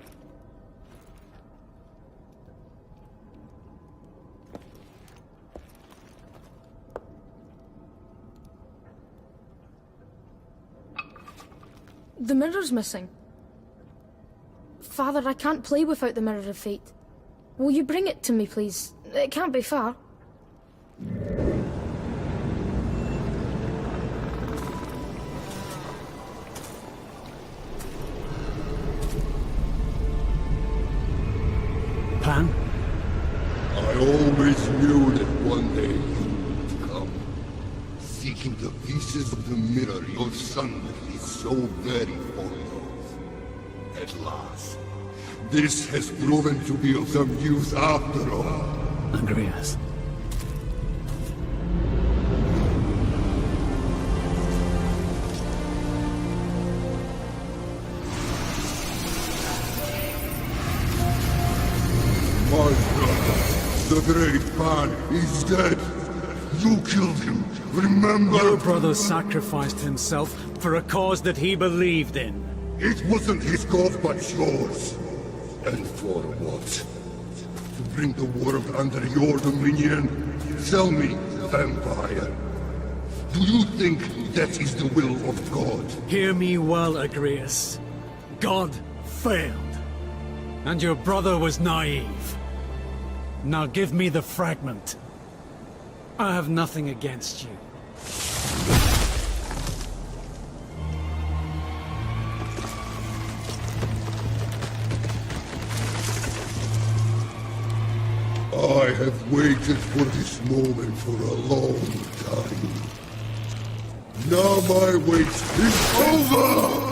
The mirror's missing. Father, I can't play without the Mirror of Fate. Will you bring it to me, please? It can't be far. Plan? I always knew that one day you would come. Seeking the pieces of the mirror your son is so very fond of. At last. This has proven to be of some use after all. Andreas. My brother, the great Pan, is dead. You killed him, remember? Your brother sacrificed himself for a cause that he believed in. It wasn't his cause, but yours. And for what? To bring the world under your dominion? Tell me, vampire. Do you think that is the will of God? Hear me well, Agrias. God failed. And your brother was naive. Now give me the fragment. I have nothing against you. I have waited for this moment for a long time. Now my wait is over!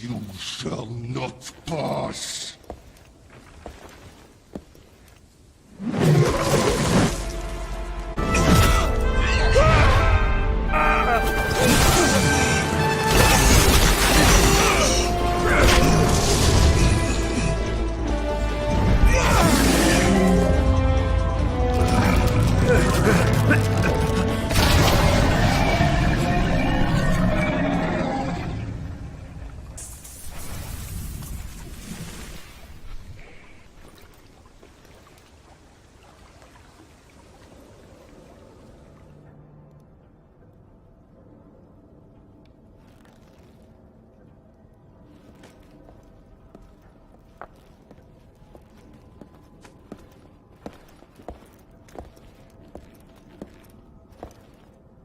You shall not pass.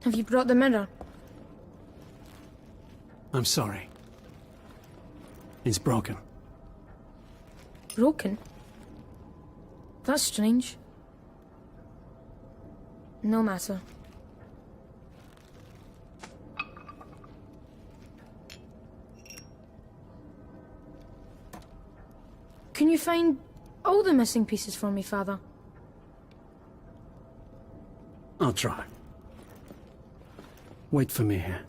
Have you brought the mirror? I'm sorry. It's broken. Broken? That's strange. No matter. Can you find all the missing pieces for me, Father? I'll try. Wait for me here.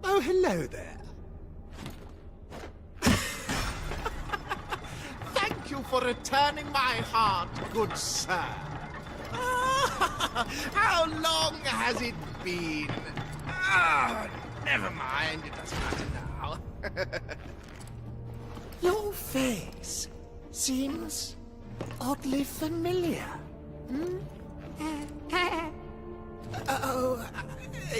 Oh, hello there. Thank you for returning my heart, good sir. How long has it been? Never mind, it doesn't matter now. Your face seems oddly familiar. Hmm? Oh,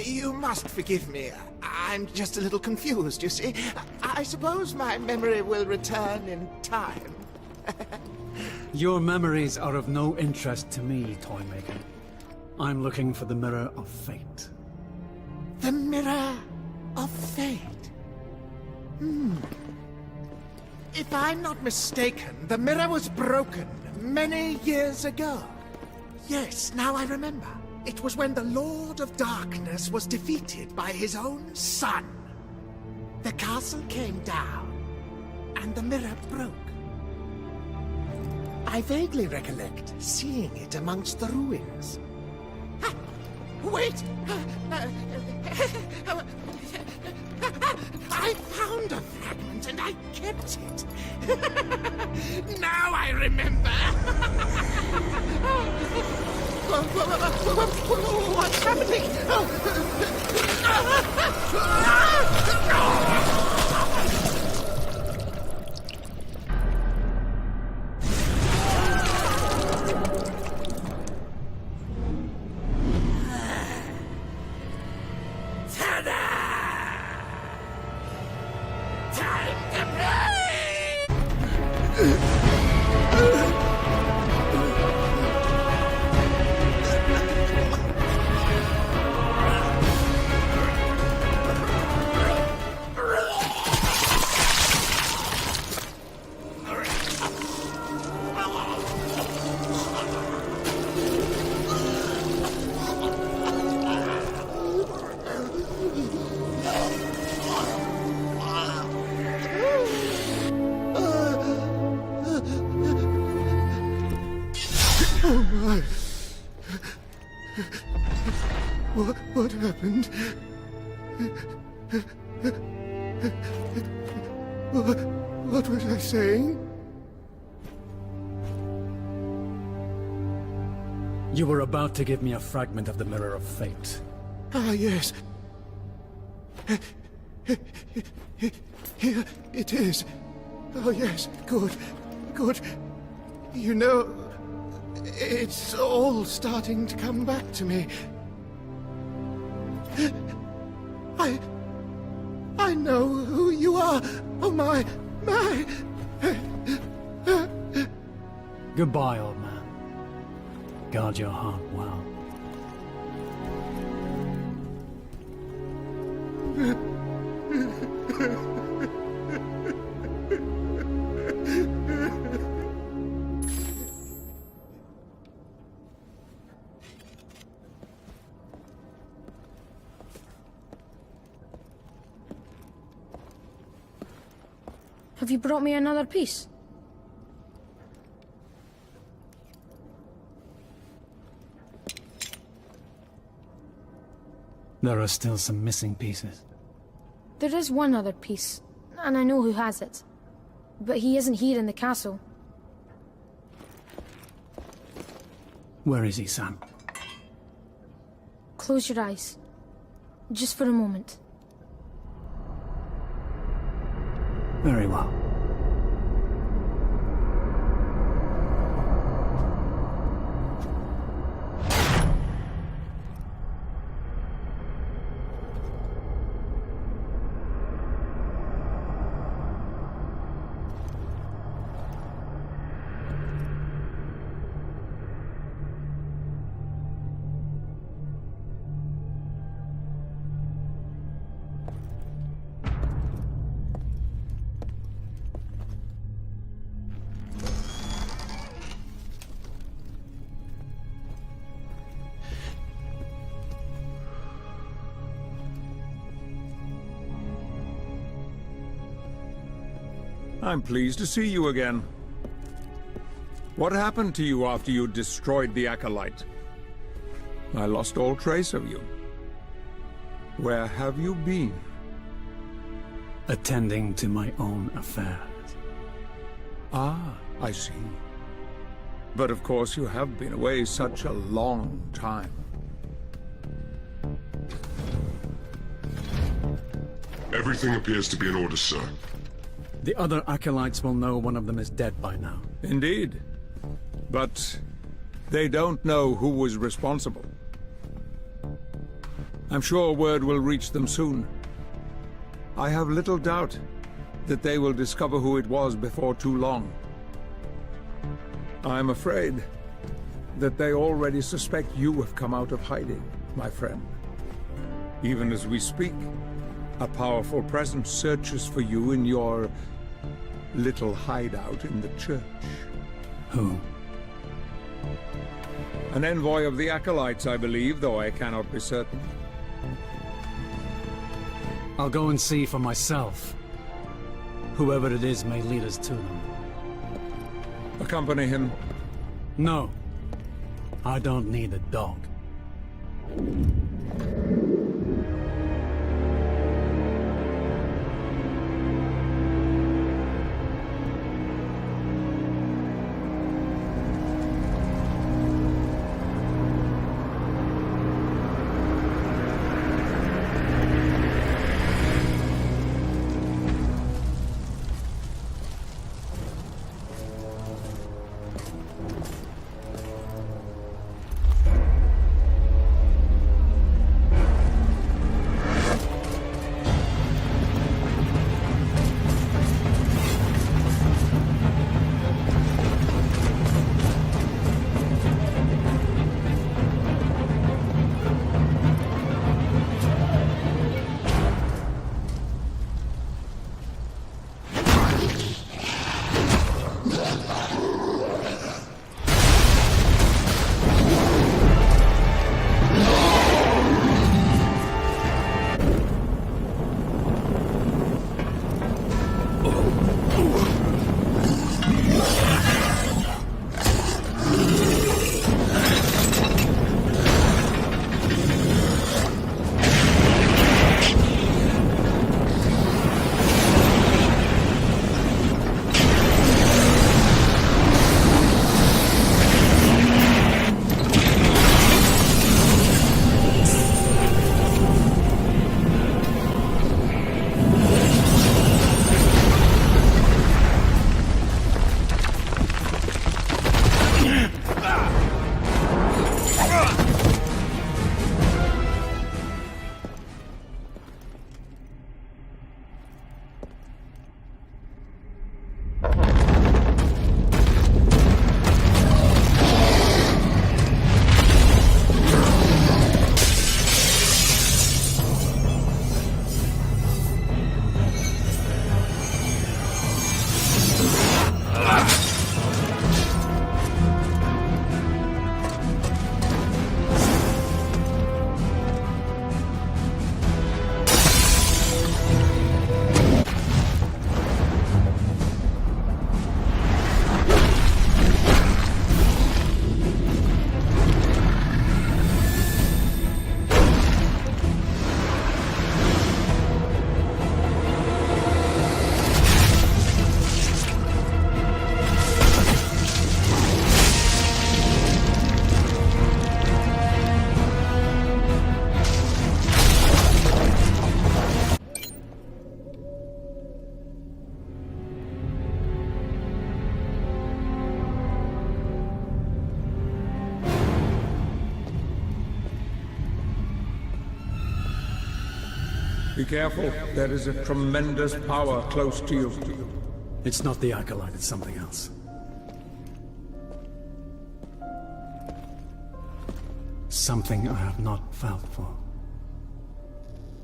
you must forgive me. I'm just a little confused, you see. I suppose my memory will return in time. Your memories are of no interest to me, Toymaker. I'm looking for the Mirror of Fate. The Mirror of Fate? If I'm not mistaken, the mirror was broken many years ago. Yes, now I remember. It was when the Lord of Darkness was defeated by his own son. The castle came down, and the mirror broke. I vaguely recollect seeing it amongst the ruins. Wait! I found a fragment and I kept it. Now I remember. What's happening? What happened? What was I saying? You were about to give me a fragment of the Mirror of Fate. Ah, yes. Here it is. Oh, yes. Good. Good. You know, it's all starting to come back to me. I know who you are. Oh, my. Goodbye, old man. Guard your heart well. Have you brought me another piece? There are still some missing pieces. There is one other piece, and I know who has it. But he isn't here in the castle. Where is he, Sam? Close your eyes. Just for a moment. Very well. I'm pleased to see you again. What happened to you after you destroyed the Acolyte? I lost all trace of you. Where have you been? Attending to my own affairs. Ah, I see. But of course you have been away such a long time. Everything appears to be in order, sir. The other acolytes will know one of them is dead by now. Indeed. But they don't know who was responsible. I'm sure word will reach them soon. I have little doubt that they will discover who it was before too long. I'm afraid that they already suspect you have come out of hiding, my friend. Even as we speak, a powerful presence searches for you in your little hideout in the church. Who? An envoy of the Acolytes, I believe, though I cannot be certain. I'll go and see for myself. Whoever it is may lead us to them. Accompany him? No. I don't need a dog. Be careful. There is a tremendous power close to you. It's not the Acolyte, it's something else. Something I have not felt for.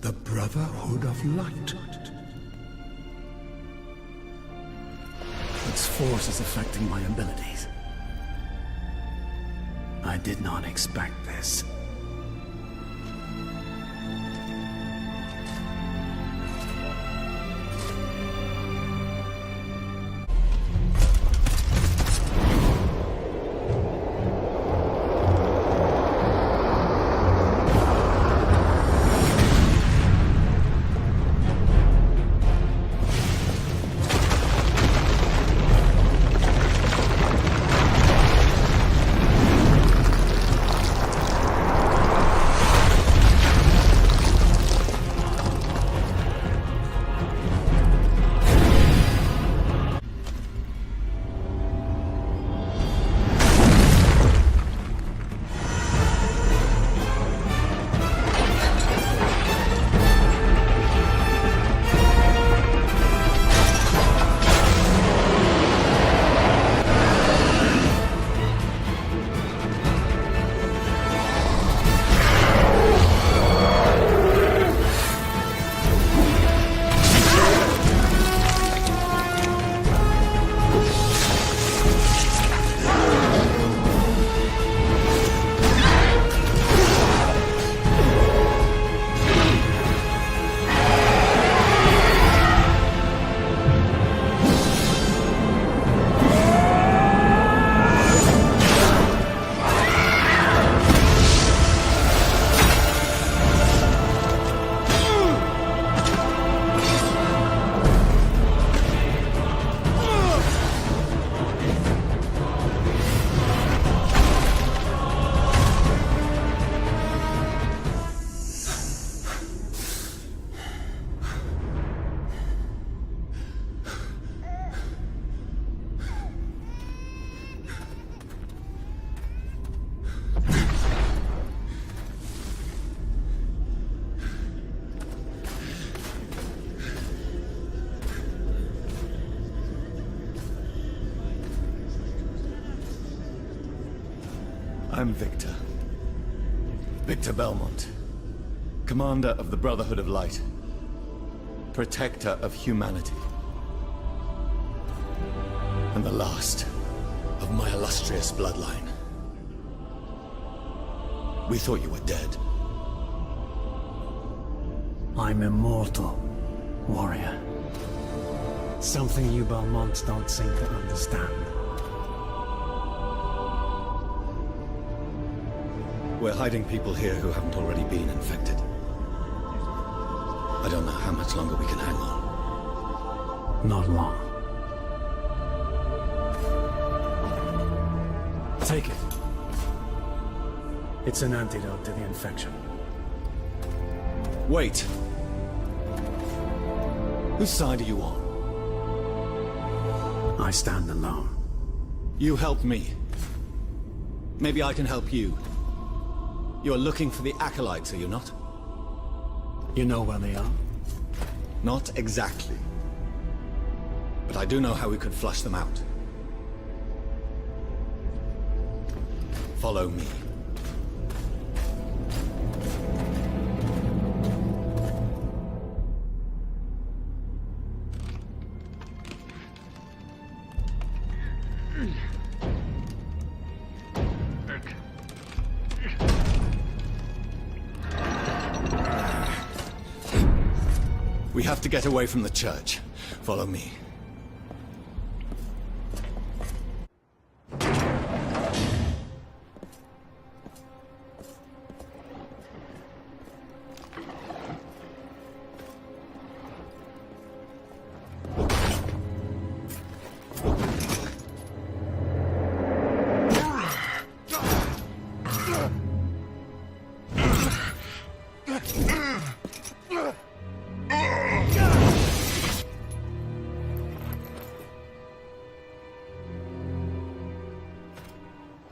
The Brotherhood of Light. Its force is affecting my abilities. I did not expect this. I'm Victor. Victor Belmont. Commander of the Brotherhood of Light. Protector of humanity. And the last of my illustrious bloodline. We thought you were dead. I'm immortal, warrior. Something you Belmonts don't seem to understand. We're hiding people here who haven't already been infected. I don't know how much longer we can hang on. Not long. Take it. It's an antidote to the infection. Wait. Whose side are you on? I stand alone. You helped me. Maybe I can help you. You're looking for the Acolytes, are you not? You know where they are? Not exactly. But I do know how we could flush them out. Follow me. We have to get away from the church. Follow me.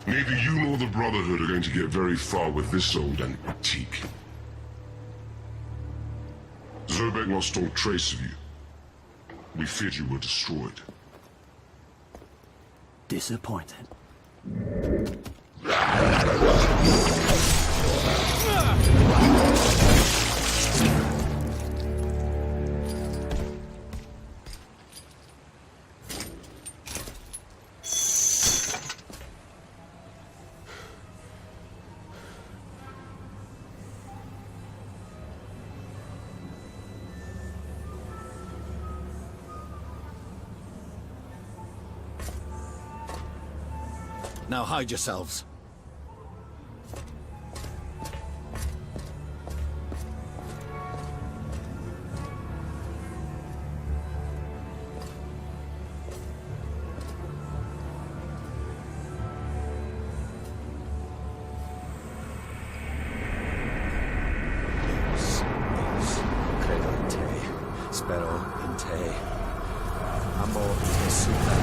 Neither you nor the Brotherhood are going to get very far with this old antique. Zobek lost all trace of you. We feared you were destroyed. Disappointed. Now hide yourselves. Spero in te. Amor super.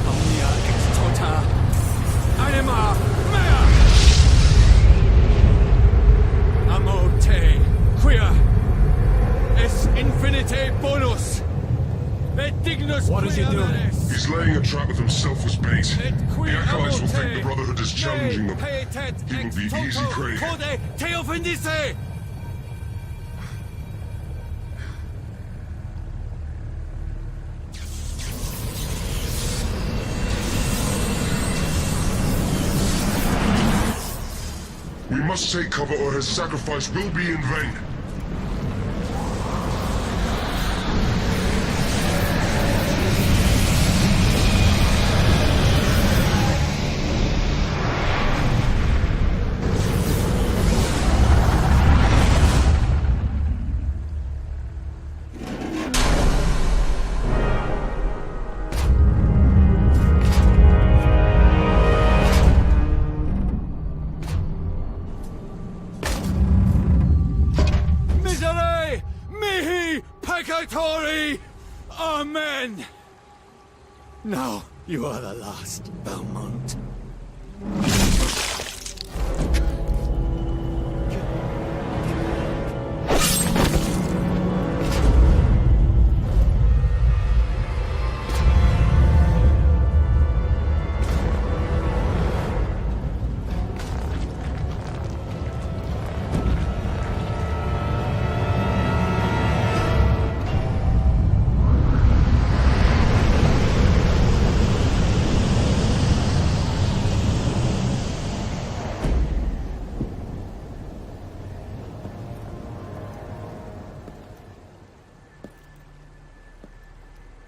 Omnia ex tota. Anima mea! Amo te, quia es infinite bonus. Et dignus. What is he doing? He's laying a trap with himself as bait. The Acolytes will think the Brotherhood is challenging them. He will be easy prey. Te offendisse! We must take cover or his sacrifice will be in vain. Amen! Now you are the last, Belmont.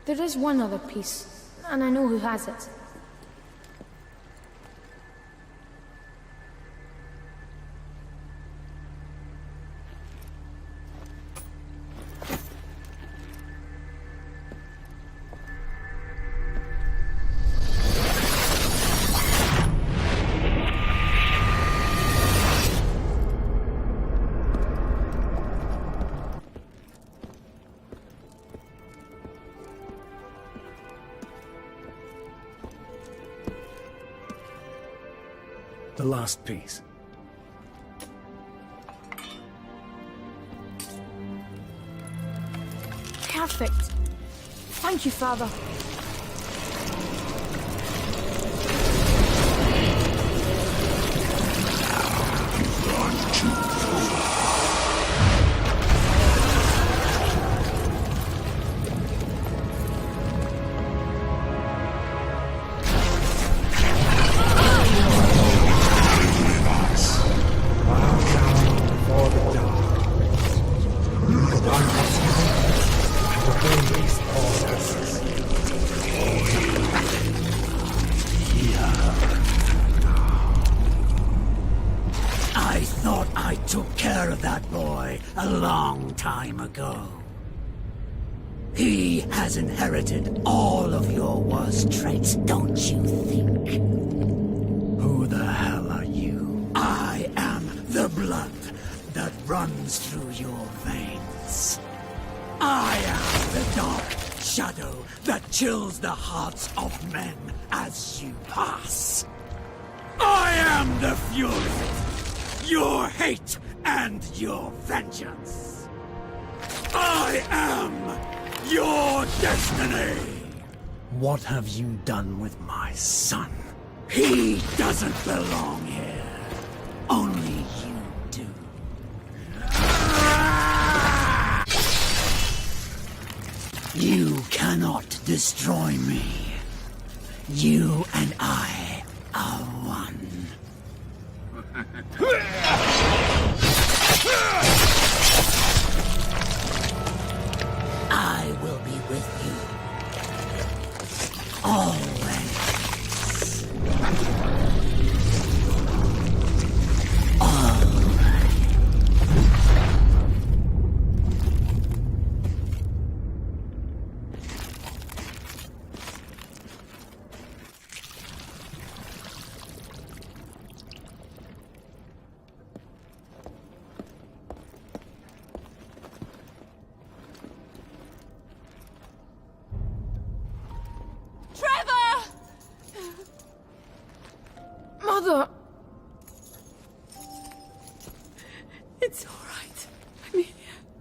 There is one other piece, and I know who has it. The last piece. Perfect. Thank you, Father. I thought I took care of that boy a long time ago. He has inherited all of your worst traits, don't you think? Who the hell are you? I am the blood that runs through your veins. I am the dark shadow that chills the hearts of men as you pass. I am the fury, your hate and your vengeance. I am your destiny! What have you done with my son? He doesn't belong here. Only you do. You cannot destroy me. You and I are one. I will be with you. Always. Mother! It's all right. I mean,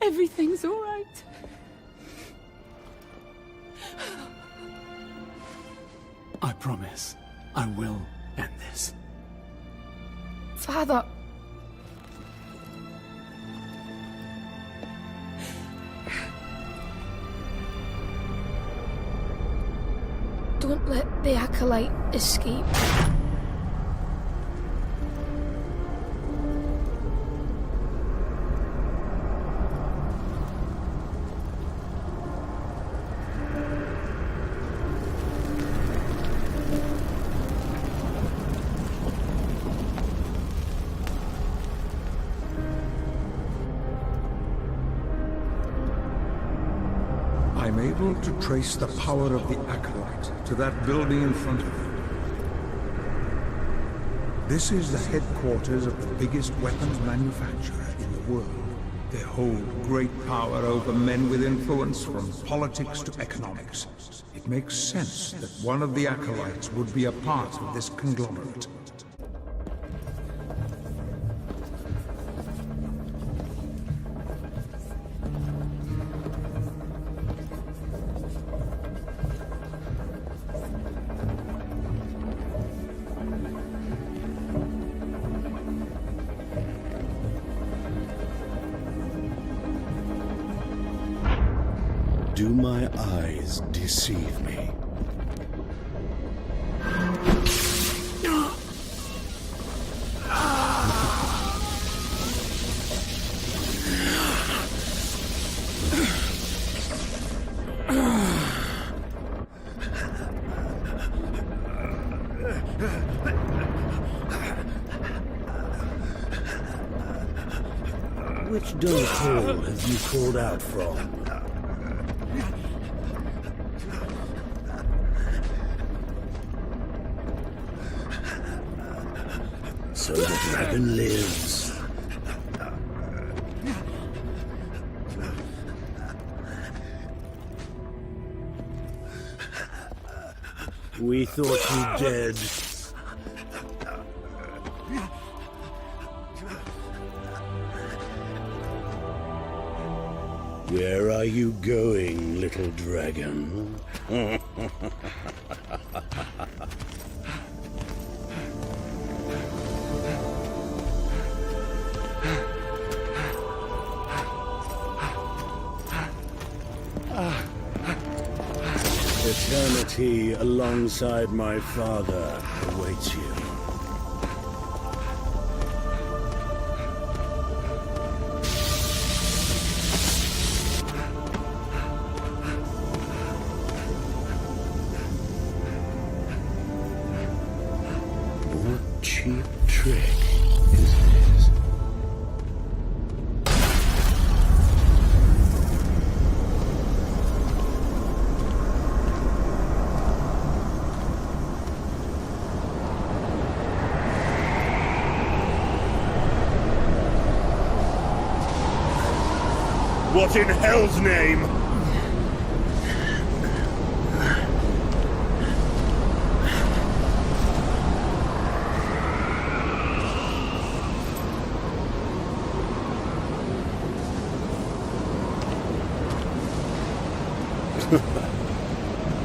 everything's all right. I promise I will end this. Father! Don't let the Acolyte escape. I'm able to trace the power of the Acolyte to that building in front of you. This is the headquarters of the biggest weapons manufacturer in the world. They hold great power over men with influence from politics to economics. It makes sense that one of the Acolytes would be a part of this conglomerate. Do my eyes deceive me? Which dark hole have you crawled out from? So the dragon lives. We thought you dead. Where are you going, little dragon? Eternity alongside my father awaits you. What cheap trick is this? What in hell's name?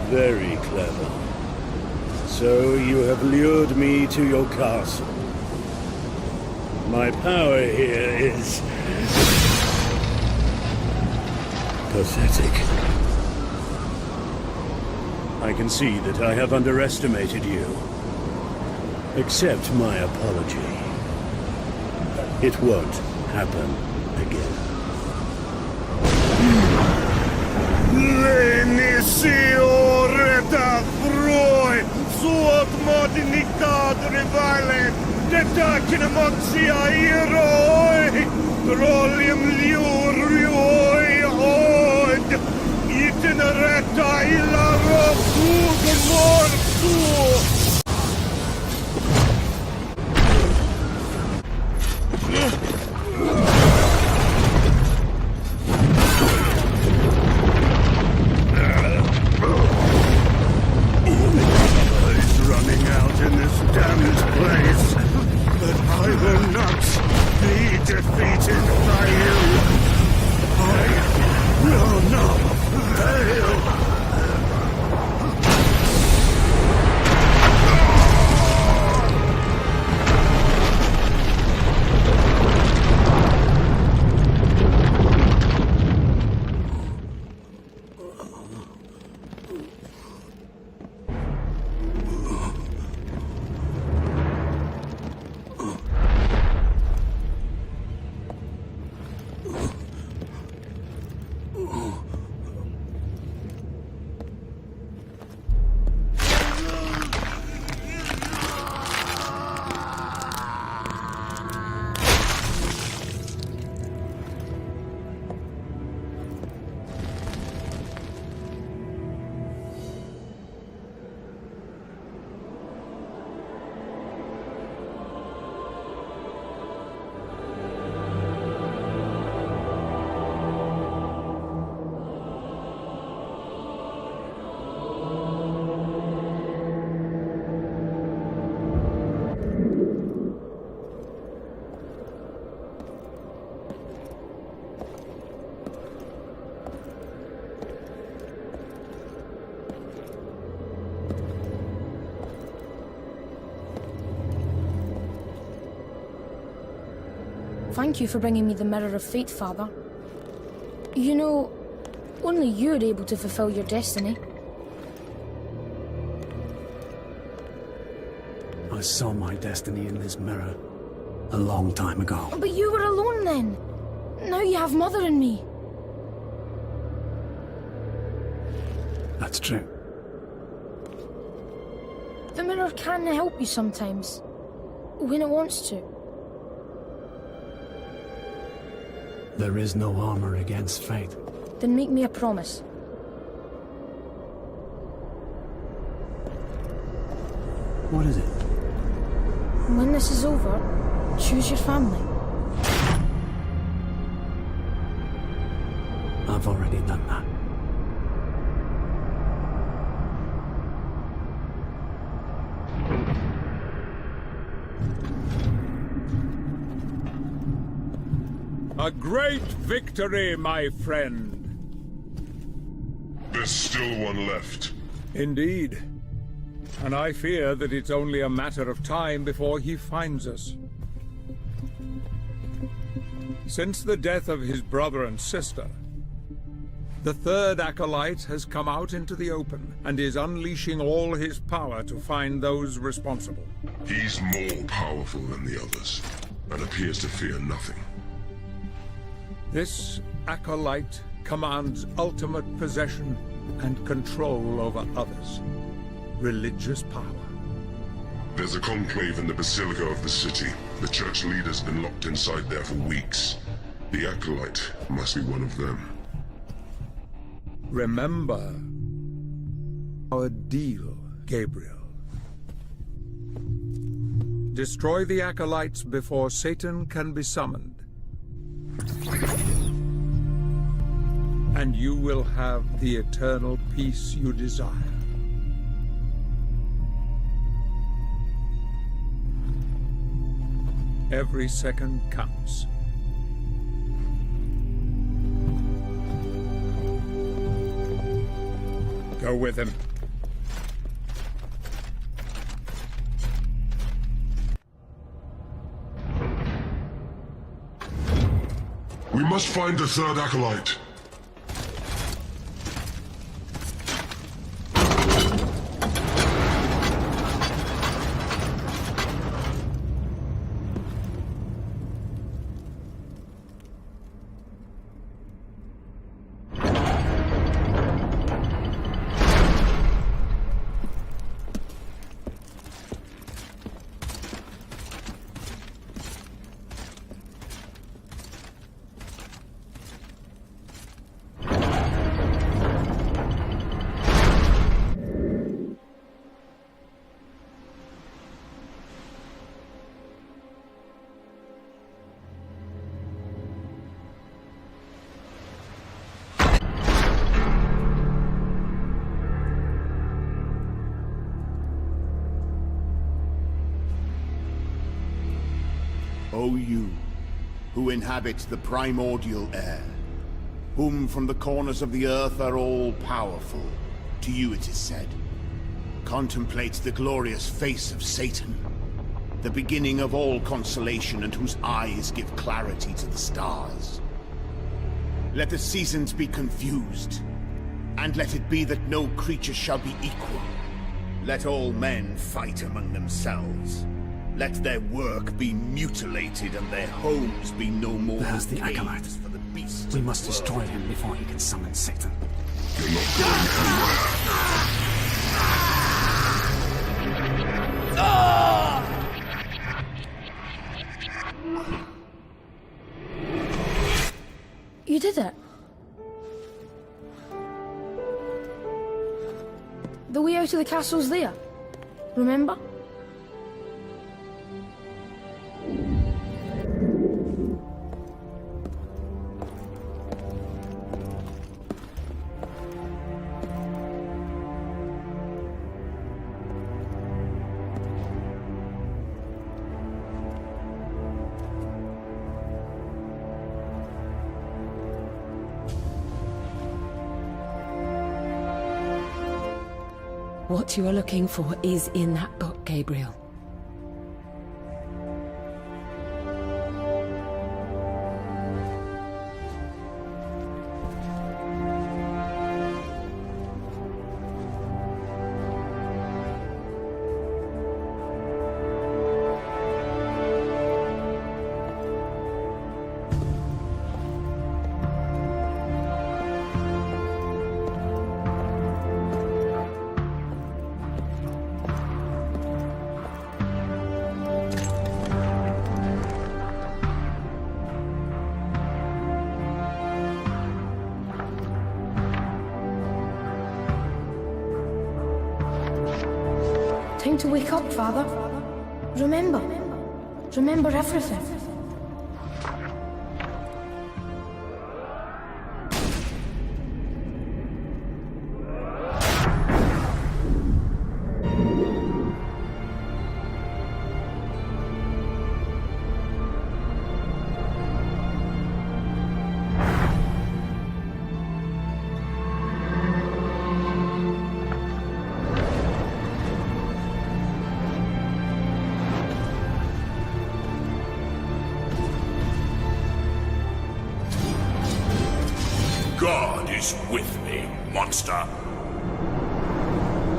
Very clever. So you have lured me to your castle. My power here is pathetic. I can see that I have underestimated you. Accept my apology. It won't happen again. Lenisioreta froi, suot modinitad rivale, detakina moxia iroi, trollium liurioi od, itinereta ilaro fugur mortu. Running out in this damned place, but I will not be defeated by you. I will not fail. Thank you for bringing me the Mirror of Fate, Father. You know, only you're able to fulfill your destiny. I saw my destiny in this mirror a long time ago. But you were alone then. Now you have Mother and me. That's true. The mirror can help you sometimes, when it wants to. There is no armor against fate. Then make me a promise. What is it? When this is over, choose your family. I've already done that. A great victory, my friend. There's still one left. Indeed. And I fear that it's only a matter of time before he finds us. Since the death of his brother and sister, the third acolyte has come out into the open and is unleashing all his power to find those responsible. He's more powerful than the others, and appears to fear nothing. This acolyte commands ultimate possession and control over others. Religious power. There's a conclave in the Basilica of the city. The church leader's been locked inside there for weeks. The acolyte must be one of them. Remember our deal, Gabriel. Destroy the acolytes before Satan can be summoned. And you will have the eternal peace you desire. Every second counts. Go with him. We must find the third acolyte. O you, who inhabit the primordial air, whom from the corners of the earth are all powerful, to you it is said, contemplate the glorious face of Satan, the beginning of all consolation and whose eyes give clarity to the stars. Let the seasons be confused, and let it be that no creature shall be equal. Let all men fight among themselves. Let their work be mutilated and their homes be no more There's the caves acolyte. for the beasts We of must the world. destroy him before he can summon Satan. You're not going You did it. The way out of the castle's there. Remember? What you are looking for is in that book, Gabriel. Time to wake up, Father. Remember. Remember everything. God is with me, monster.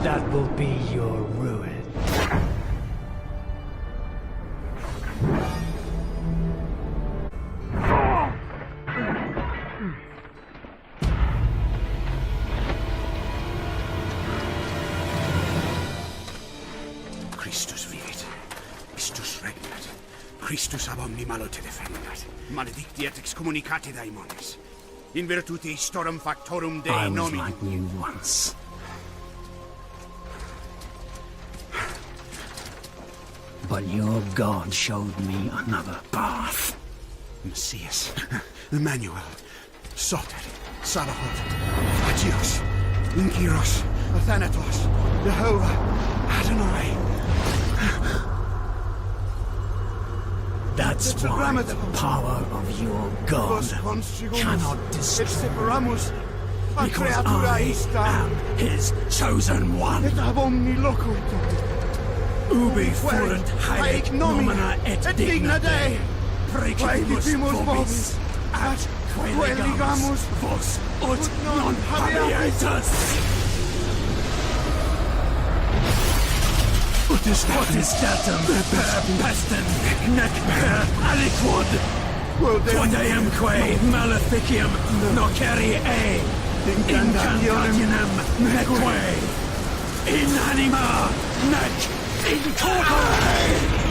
That will be your ruin. Christus vivit. Christus regnat. Christus ab omni malo te defendat. Maledicti et excommunicati daemones. In virtute historum factorum Dei I was nomini. like you once. But your God showed me another path. Messias, Emmanuel, Soter, Sabaoth, Agios, Inkyros, Athanatos, Jehovah, Adonai. That's why the power of your God cannot destroy. Because I am his chosen one. Et ab omni loco. Ubi fuerunt haec nomina et digna Dei. Praecipimus vobis. ad queligamus vos ut non habeatus. Ut statum per pestem nec per aliquod. Quod eamque maleficium noceri incantationem neque in anima nec in corpore.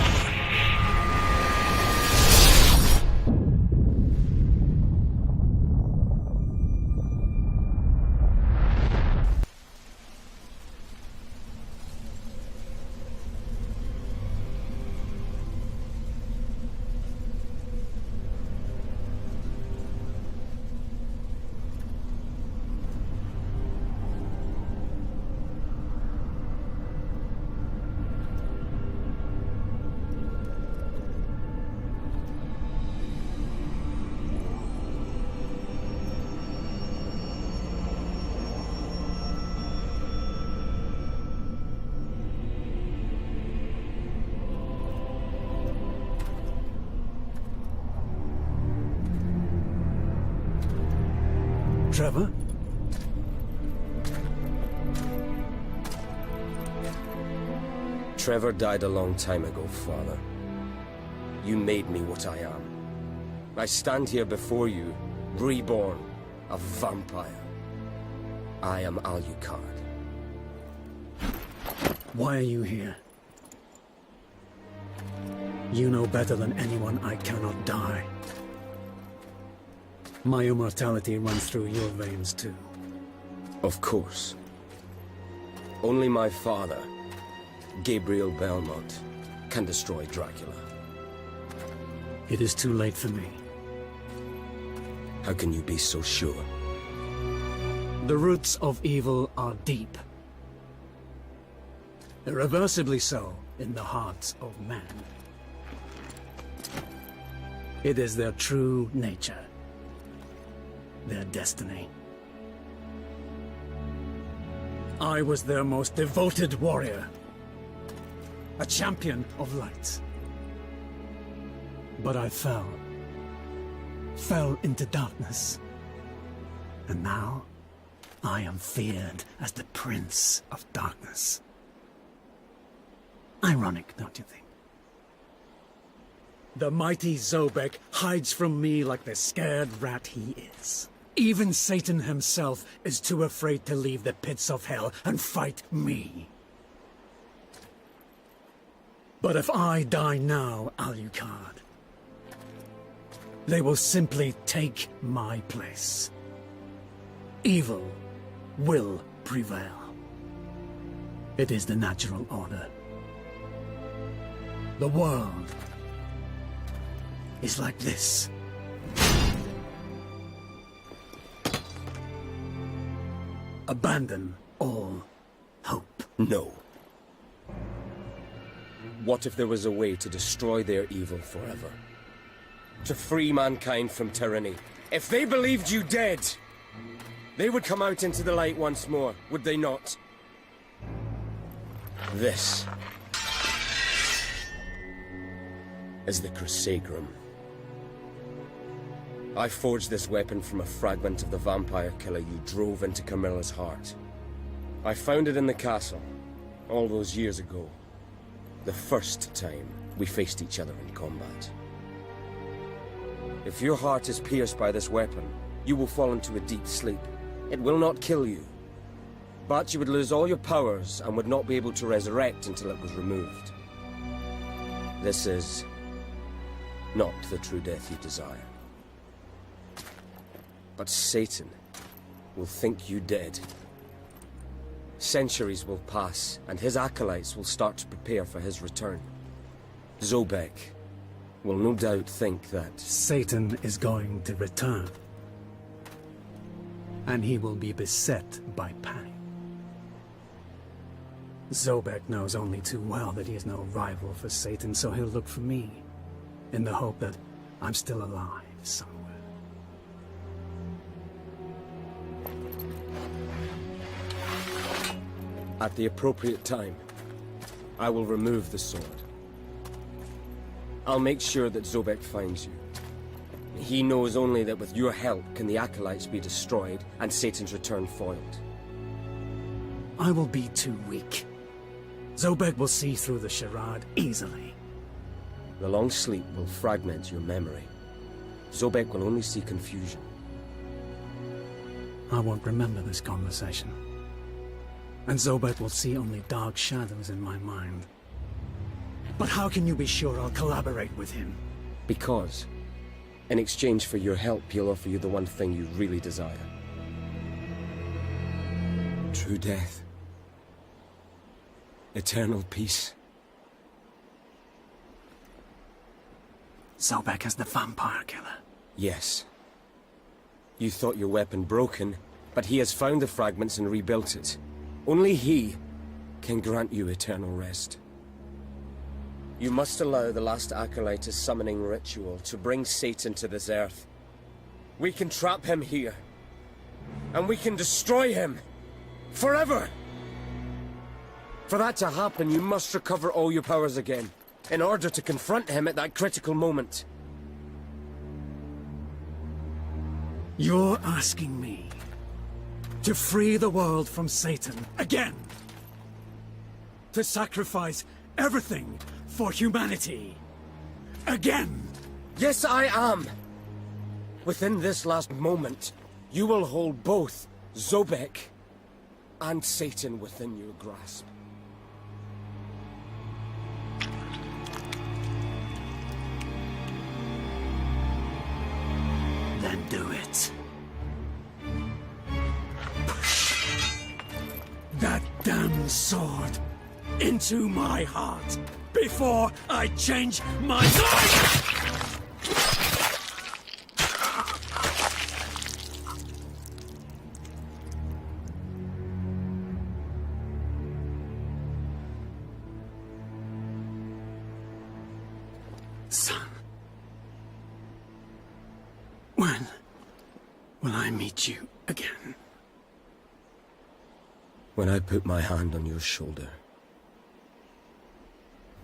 Trevor? Trevor died a long time ago, Father. You made me what I am. I stand here before you, reborn, a vampire. I am Alucard. Why are you here? You know better than anyone I cannot die. My immortality runs through your veins too. Of course. Only my father, Gabriel Belmont, can destroy Dracula. It is too late for me. How can you be so sure? The roots of evil are deep. Irreversibly so in the hearts of man. It is their true nature. Their destiny. I was their most devoted warrior. A champion of light. But I fell. Fell into darkness. And now, I am feared as the Prince of Darkness. Ironic, don't you think? The mighty Zobek hides from me like the scared rat he is. Even Satan himself is too afraid to leave the pits of hell and fight me. But if I die now, Alucard, they will simply take my place. Evil will prevail. It is the natural order. The world is like this. Abandon all hope. No. What if there was a way to destroy their evil forever? To free mankind from tyranny? If they believed you dead, they would come out into the light once more, would they not? This is the Crusaegrim. I forged this weapon from a fragment of the vampire killer you drove into Camilla's heart. I found it in the castle, all those years ago. The first time we faced each other in combat. If your heart is pierced by this weapon, you will fall into a deep sleep. It will not kill you. But you would lose all your powers and would not be able to resurrect until it was removed. This is not the true death you desire. But Satan will think you dead. Centuries will pass, and his acolytes will start to prepare for his return. Zobek will no doubt think that Satan is going to return. And he will be beset by panic. Zobek knows only too well that he is no rival for Satan, so he'll look for me, in the hope that I'm still alive somewhere. at the appropriate time, I will remove the sword. I'll make sure that Zobek finds you. He knows only that with your help can the Acolytes be destroyed and Satan's return foiled. I will be too weak. Zobek will see through the charade easily. The long sleep will fragment your memory. Zobek will only see confusion. I won't remember this conversation. And Zobek will see only dark shadows in my mind. But how can you be sure I'll collaborate with him? Because, in exchange for your help, he'll offer you the one thing you really desire. True death. Eternal peace. Zobek is the vampire killer. Yes. You thought your weapon broken, but he has found the fragments and rebuilt it. Only he can grant you eternal rest. You must allow the last Acolyte's summoning ritual to bring Satan to this earth. We can trap him here. And we can destroy him. Forever! For that to happen, you must recover all your powers again, in order to confront him at that critical moment. You're asking me to free the world from Satan again? To sacrifice everything for humanity again? Yes, I am! Within this last moment, you will hold both Zobek and Satan within your grasp. Then do it. Push that damn sword into my heart before I change my mind! Son. When will I meet you again? When I put my hand on your shoulder,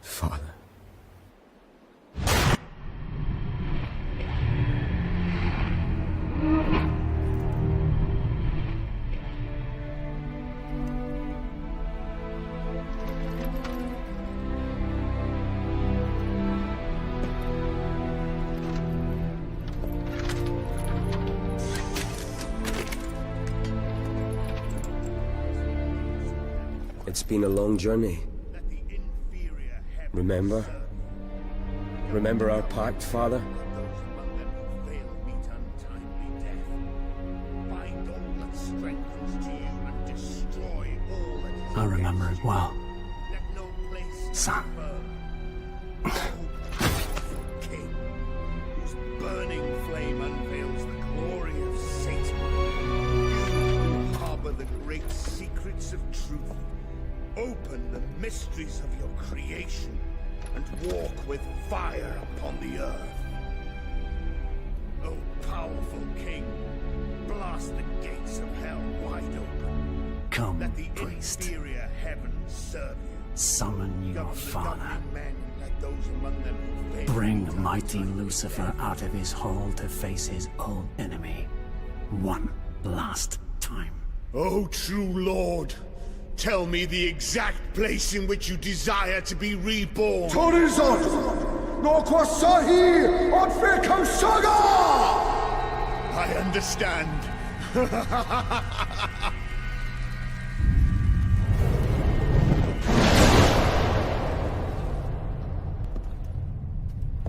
Father. It's been a long journey. Remember? Remember our pact, Father? I remember it well, son. King, whose burning flame unveils the glory of Satan. You who harbor the great secrets of truth. Open the mysteries of your creation and walk with fire upon the earth. O powerful king, blast the gates of hell wide open. Come, let the priest. Inferior heavens serve you. Summon your Govern the father. governing men, let those among them who fail Bring mighty Lucifer out of his hole to face his old enemy. One last time. O true Lord, tell me the exact place in which you desire to be reborn. Torizon! Nokwasahi! Otfeko Saga! I understand.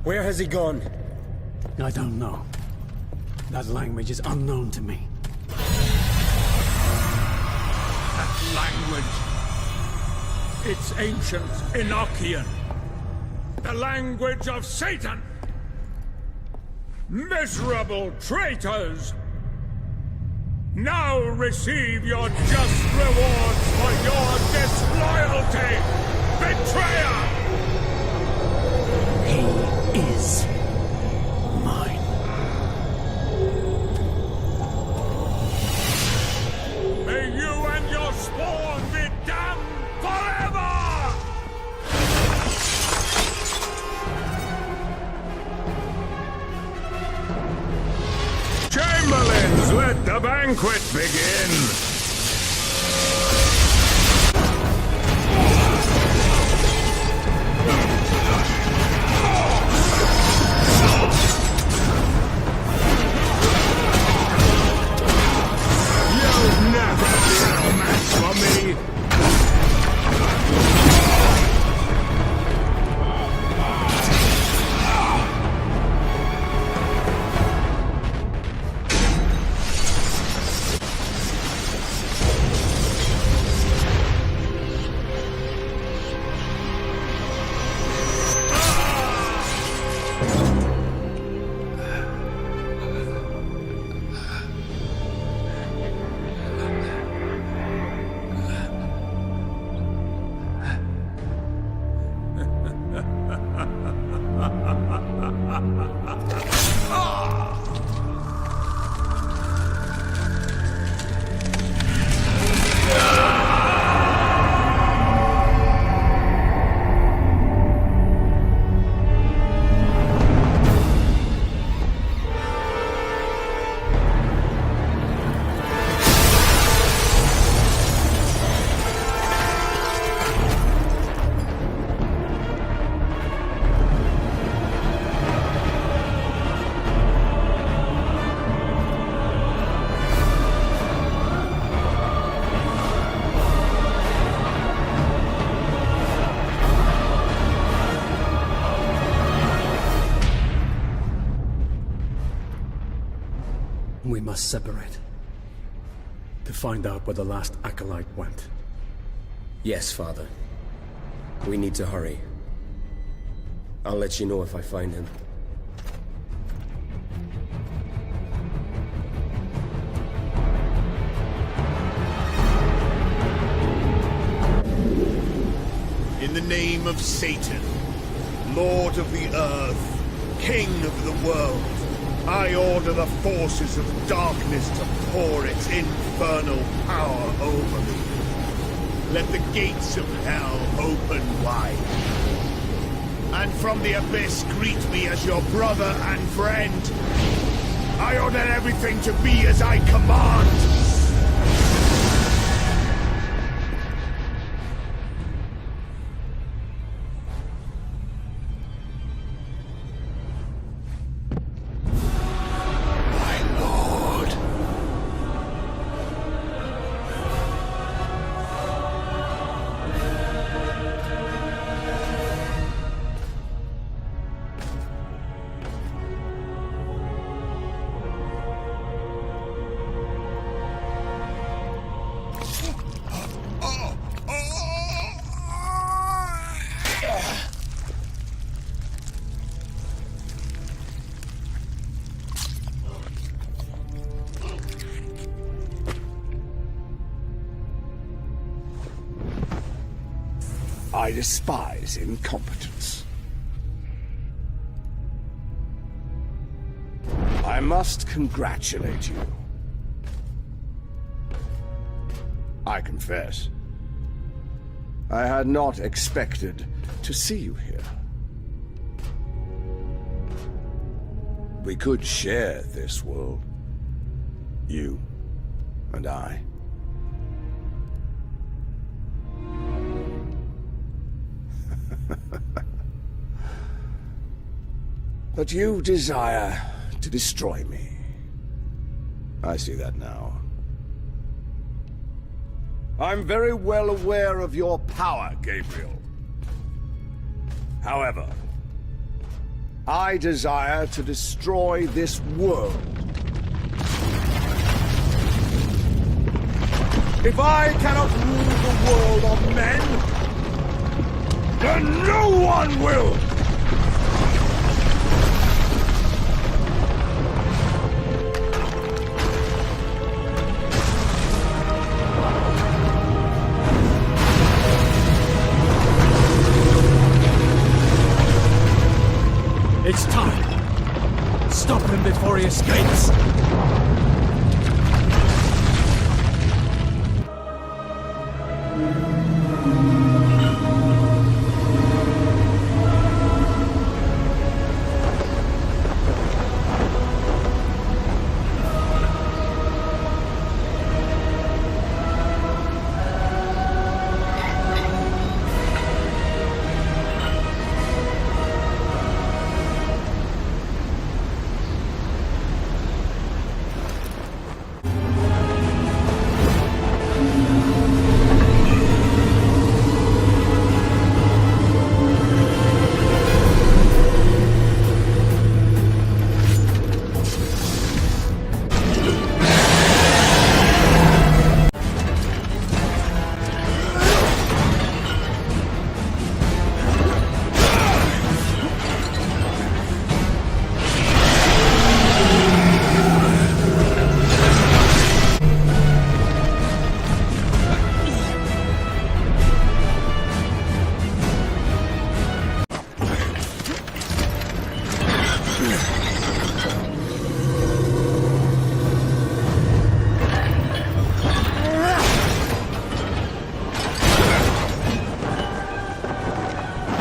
Where has he gone? I don't know. That language is unknown to me. Language. It's ancient Enochian. The language of Satan. Miserable traitors! Now receive your just rewards for your disloyalty! Betrayer! He is mine. May you and your spawn be damned forever! Let the banquet begin! You'll never be a match for me! We must separate. To find out where the last acolyte went. Yes, Father. We need to hurry. I'll let you know if I find him. In the name of Satan, Lord of the Earth, King of the world, I order the forces of darkness to pour its infernal power over me. Let the gates of hell open wide. And from the abyss greet me as your brother and friend. I order everything to be as I command. I despise incompetence. I must congratulate you. I confess, I had not expected to see you here. We could share this world, you and I. But you desire to destroy me. I see that now. I'm very well aware of your power, Gabriel. However, I desire to destroy this world. If I cannot rule the world of men, then no one will! It's time. Stop him before he escapes.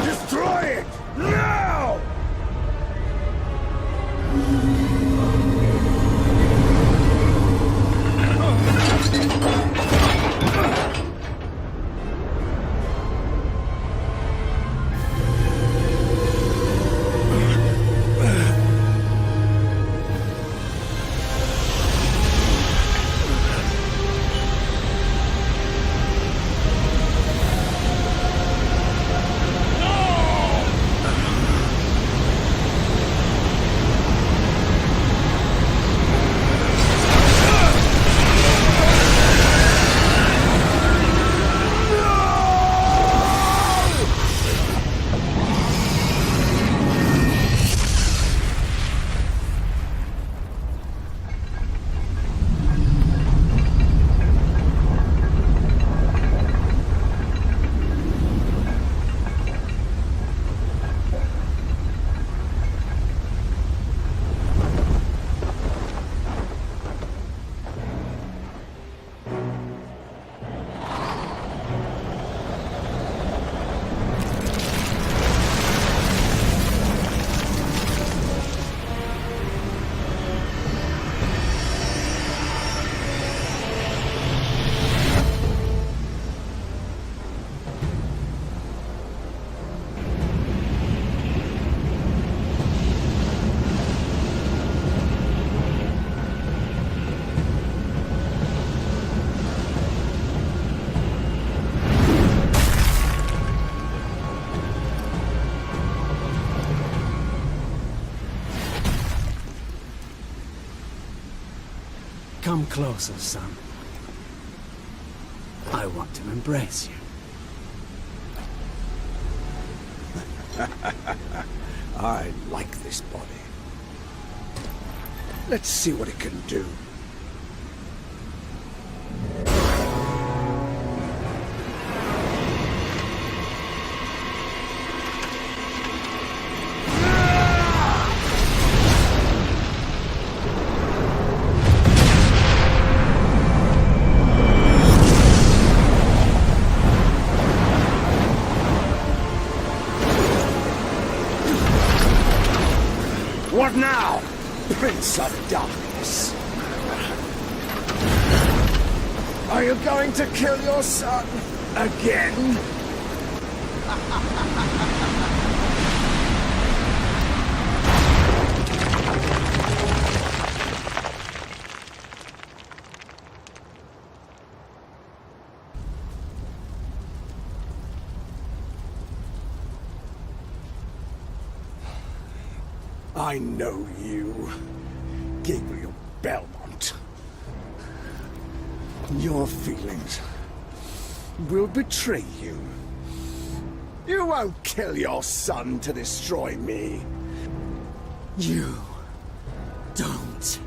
Destroy it! Now! Come closer, son. I want to embrace you. I like this body. Let's see what it can do. What now, Prince of Darkness? Are you going to kill your son again? I know you, Gabriel Belmont. Your feelings will betray you. You won't kill your son to destroy me. You don't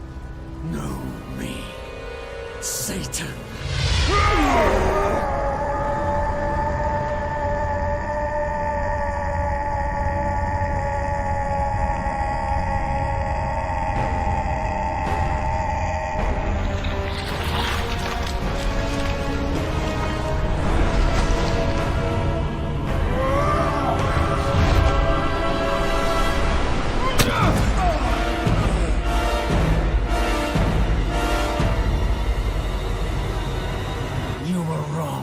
know me, Satan. You were wrong.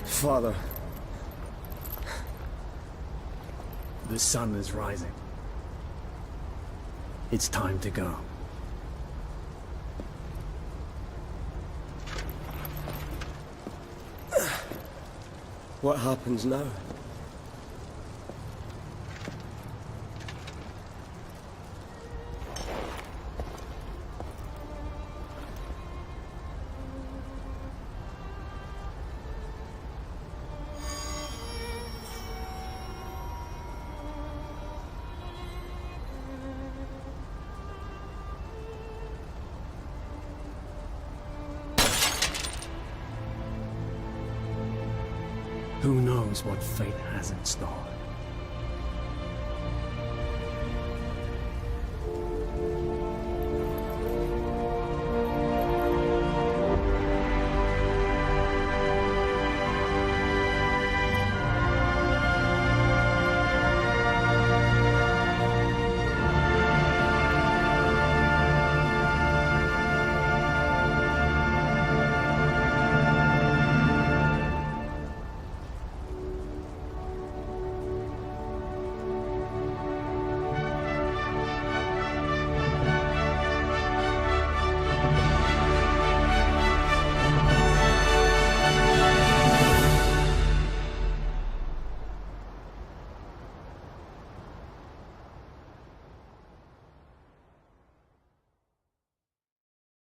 Father. The sun is rising. It's time to go. What happens now? Who knows what fate has in store?